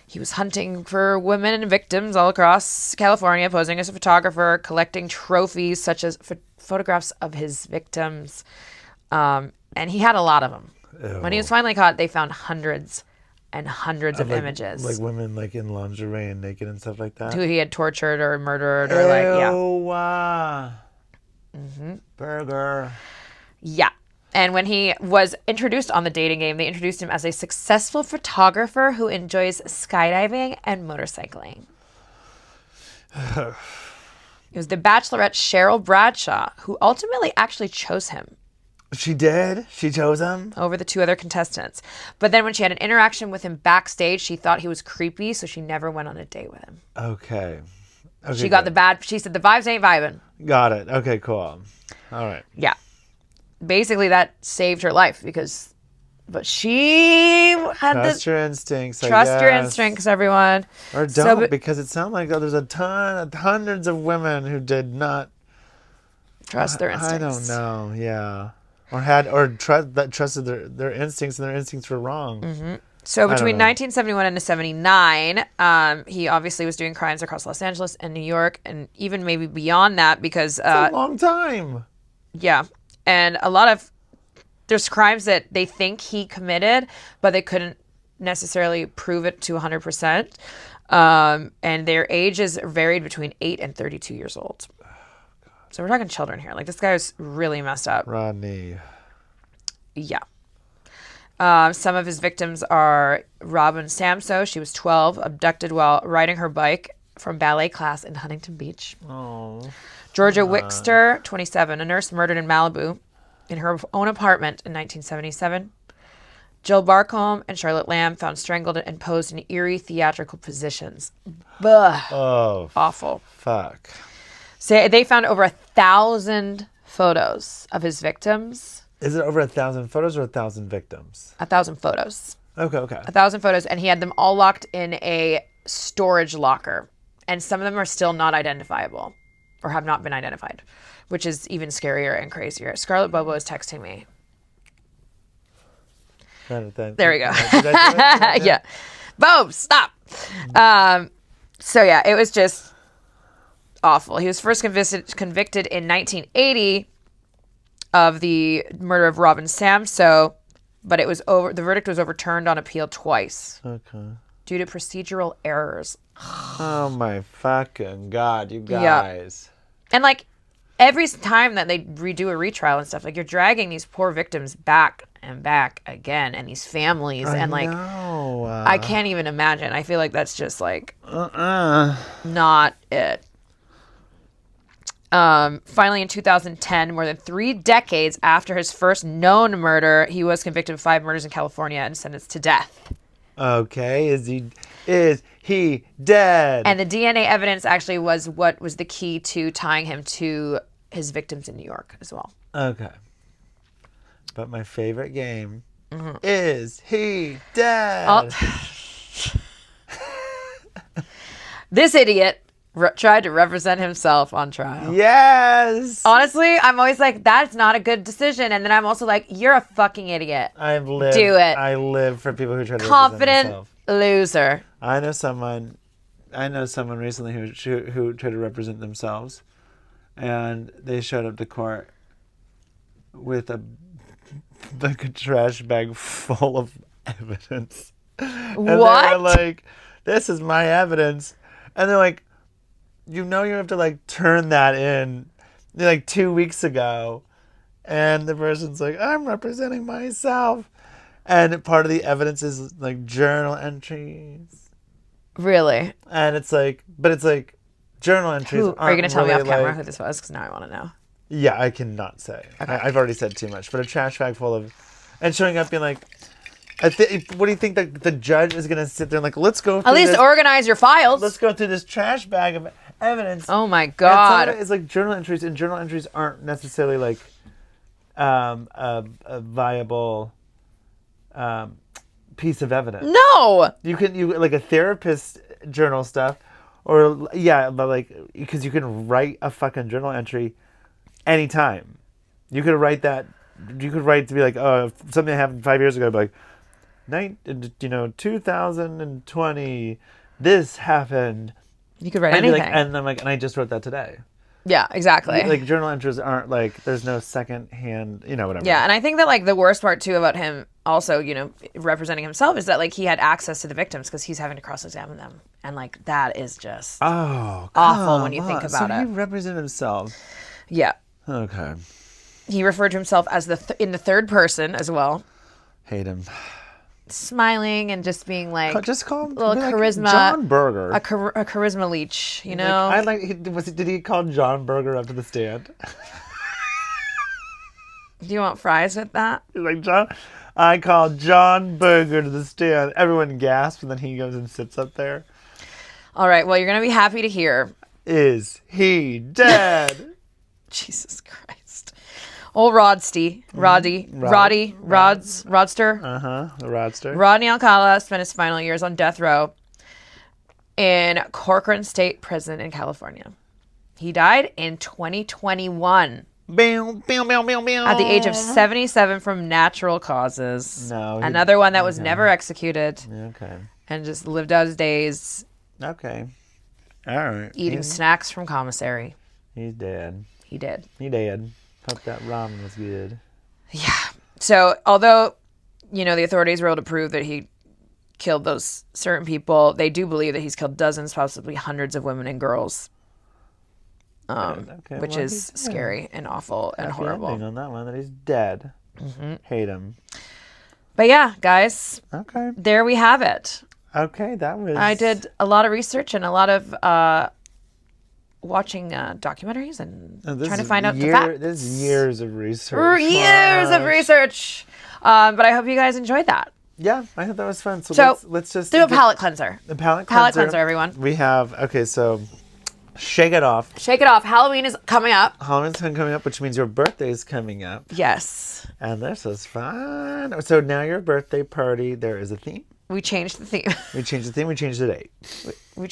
he was hunting for women and victims all across California, posing as a photographer, collecting trophies such as photographs of his victims. And he had a lot of them. Ew. When he was finally caught, they found hundreds and hundreds of images. Like women like in lingerie and naked and stuff like that? Who he had tortured or murdered or like, yeah. Berger. Yeah. And when he was introduced on the dating game, they introduced him as a successful photographer who enjoys skydiving and motorcycling. It was the Bachelorette Cheryl Bradshaw who ultimately actually chose him. She did? She chose him? Over the two other contestants. But then when she had an interaction with him backstage, she thought he was creepy, so she never went on a date with him. Okay. She got she said the vibes ain't vibing. Got it. Okay, cool. All right. Yeah. Basically, that saved her life but she had Trust your instincts. Trust your instincts, everyone. Or don't, because it sounds like there's hundreds of women who did not trust their instincts. I don't know. Yeah. Trusted their instincts, and their instincts were wrong. Mm-hmm. So between 1971 and 79, he obviously was doing crimes across Los Angeles and New York, and even maybe beyond that, because it's a long time. Yeah. And there's crimes that they think he committed, but they couldn't necessarily prove it to 100%. And their ages varied between 8 and 32 years old. So we're talking children here. Like, this guy was really messed up. Rodney. Yeah. Some of his victims are Robin Samso. She was 12, abducted while riding her bike from ballet class in Huntington Beach. Oh. Georgia Wickster, 27, a nurse murdered in Malibu in her own apartment in 1977. Jill Barcombe and Charlotte Lamb found strangled and posed in eerie theatrical positions. Bah. Oh. Awful. Fuck. So they found over 1,000 photos of his victims. Is it over 1,000 photos or 1,000 victims? 1,000 photos. Okay. 1,000 photos, and he had them all locked in a storage locker. And some of them are still not identifiable. Or have not been identified, which is even scarier and crazier. Scarlett Bobo is texting me. There we go. Yeah. Bob, stop. So yeah, it was just awful. He was first convicted in 1980 of the murder of Robin Samso, but the verdict was overturned on appeal twice. Okay. Due to procedural errors. Oh my fucking God, you guys. Yeah. And like every time that they redo a retrial and stuff, like you're dragging these poor victims back and back again, and these families, and like I can't even imagine. I feel like that's just like not it. Finally, in 2010, more than 3 decades after his first known murder, he was convicted of 5 murders in California and sentenced to death. Okay, is he dead? And the DNA evidence actually was what was the key to tying him to his victims in New York as well. Okay. But my favorite game is he dead? This idiot tried to represent himself on trial. Yes. Honestly, I'm always like, that's not a good decision. And then I'm also like, you're a fucking idiot. Do it. I live for people who try to represent themselves. Confident loser. I know someone recently who tried to represent themselves, and they showed up to court with a trash bag full of evidence. And what? they were like, this is my evidence. And they're like, you have to like turn that in like 2 weeks ago. And the person's like, I'm representing myself. And part of the evidence is like journal entries. Really? And it's like journal entries. Are you going to tell me off camera like, who this was? Because now I want to know. Yeah, I cannot say. Okay. I've already said too much. But a trash bag full of, and showing up being like, what do you think that the judge is going to sit there and like, let's go through at least organize your files. Let's go through this trash bag of evidence. Oh my God. It's like journal entries, and journal entries aren't necessarily like a viable piece of evidence. No. You like a therapist journal stuff, Or yeah, but like because you can write a fucking journal entry anytime. You could write that. You could write to be like, oh, something that happened 5 years ago. Be like, 2020, this happened. You could write And anything. like, and I'm like, and I just wrote that today. Yeah, exactly. Like journal entries aren't like there's no second hand, whatever. Yeah, and I think that like the worst part too about him also, representing himself is that like he had access to the victims because he's having to cross-examine them, and like that is just awful when you think about it. So he represented himself. Yeah. Okay. He referred to himself as in the third person as well, Hate him. smiling and just being like Just call him a little charisma. like John Berger. A charisma leech, you know. Did he call John Berger up to the stand? Do you want fries with that? He's like, John, I called John Berger to the stand. Everyone gasps, and then he goes and sits up there. All right. Well, you're gonna be happy to hear. Is he dead? Jesus Christ. Old Rodster. The Rodster. Rodney Alcala spent his final years on death row in Corcoran State Prison in California. He died in 2021 at the age of 77 from natural causes. Another one that was never executed. Okay. And just lived out his days. Okay. All right. Eating snacks from commissary. He's dead. He did. He did. Hope that ramen was good. Yeah. So, although, the authorities were able to prove that he killed those certain people, they do believe that he's killed dozens, possibly hundreds of women and girls. Which is scary and awful and horrible. On that one, that he's dead. Mm-hmm. Hate him. But yeah, guys. Okay. There we have it. Okay, that was... I did a lot of research and a lot of... watching documentaries and trying to find out the facts. This is years of research. Years of research. But I hope you guys enjoyed that. Yeah, I thought that was fun. So let's just do a palate cleanser. The palate cleanser, everyone. We have, so shake it off. Shake it off. Halloween is coming up. Halloween's coming up, which means your birthday is coming up. Yes. And this is fun. So now your birthday party, there is a theme. We changed the theme. We changed the theme. We changed the date.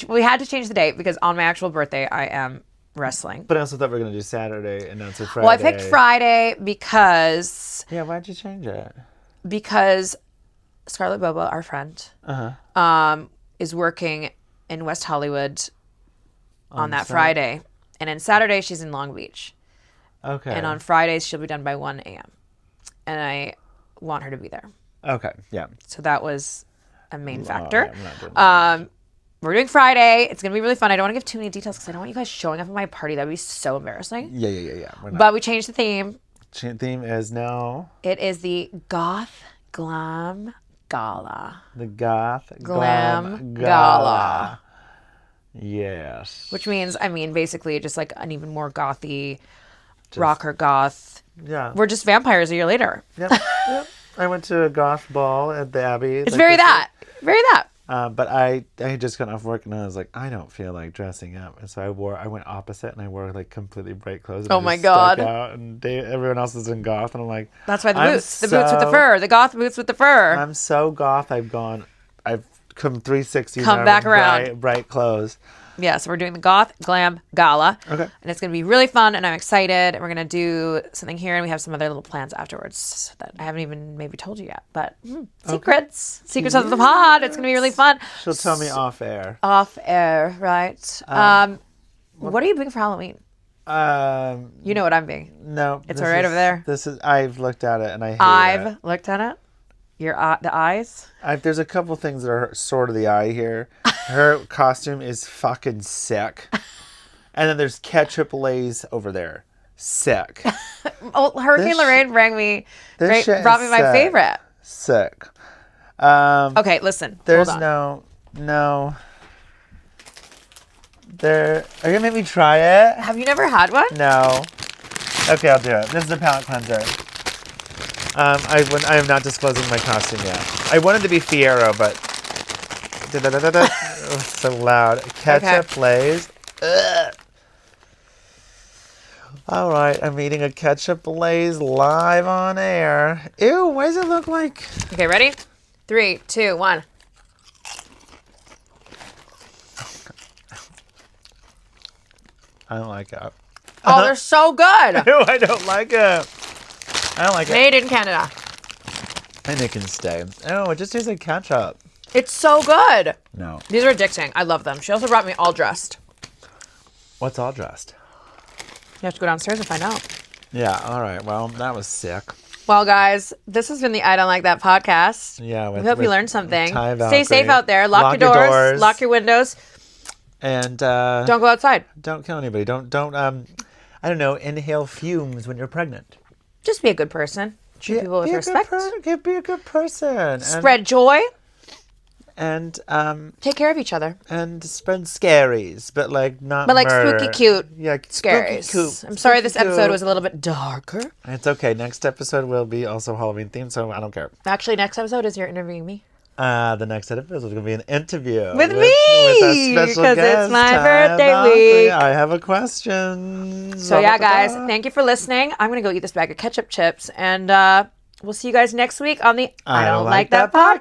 We had to change the date because on my actual birthday, I am wrestling. But I also thought we were going to do Saturday and not so Friday. Well, I picked Friday because... Yeah, why'd you change it? Because Scarlett Boba, our friend, is working in West Hollywood on that Friday. And on Saturday, she's in Long Beach. Okay. And on Fridays, she'll be done by 1 a.m. And I want her to be there. Okay, yeah. So that was a main factor. We're doing Friday. It's going to be really fun. I don't want to give too many details because I don't want you guys showing up at my party. That would be so embarrassing. Yeah. But we changed the theme. Theme is now... It is the Goth Glam Gala. The Goth Glam Gala. Yes. Which means, basically just like an even more gothy, rocker goth. Yeah. We're just vampires a year later. Yep. I went to a goth ball at the Abbey. It's very that. But I had just gotten off work and I was like, I don't feel like dressing up, and so I went opposite and I wore like completely bright clothes. And oh my god! Out and everyone else is in goth, and I'm like, that's why the boots with the fur, the goth boots with the fur. I'm so goth. I've come 360. Come back around. Bright clothes. Yeah, so we're doing the Goth Glam Gala. Okay. And it's going to be really fun, and I'm excited. And we're going to do something here, and we have some other little plans afterwards that I haven't even maybe told you yet. But secrets. Secrets of the pod. It's going to be really fun. She'll tell me off air. Off air, right. What are you being for Halloween? You know what I'm being. No. It's right over there. I've looked at it, and I hate it. I've looked at it. The eyes? There's a couple things that are sort of the eye here. Her costume is fucking sick. And then there's ketchup lays over there. Sick. Hurricane Lorraine brought me my favorite. Sick. Okay, listen. There's hold on. no. Are you gonna make me try it? Have you never had one? No. Okay, I'll do it. This is the palate cleanser. I am not disclosing my costume yet. I wanted to be Fiero, but it was so loud. Ketchup Lay's. Ugh. All right, I'm eating a ketchup Lay's live on air. Ew, why does it look like? Okay, ready? 3, 2, 1. I don't like it. Oh, they're so good. No, I don't like it. I don't like it. Made in Canada. And it can stay. Oh, it just tastes like ketchup. It's so good. No. These are addicting. I love them. She also brought me all dressed. What's all dressed? You have to go downstairs and find out. Yeah, all right. Well, that was sick. Well, guys, this has been the I Don't Like That podcast. Yeah. We hope you learned something. Ty Stay safe Valkyrie. out there. Lock your doors. Lock your windows. And Don't go outside. don't kill anybody. Don't I don't know, inhale fumes when you're pregnant. Just be a good person. Treat people with respect. Be a good person. Spread joy. And Take care of each other. and spread scaries, but like not But like murder. spooky cute Yeah, scaries. spooky I'm sorry this spooky episode cute. was a little bit darker. It's okay. Next episode will be also Halloween themed, so I don't care. Actually, next episode is you're interviewing me. The next episode is going to be an interview With me! with our special 'Cause it's guest, my Ty birthday Valkyrie. week. I have a question. So yeah, guys, thank you for listening. I'm going to go eat this bag of ketchup chips, and we'll see you guys next week on the I Don't Like That podcast.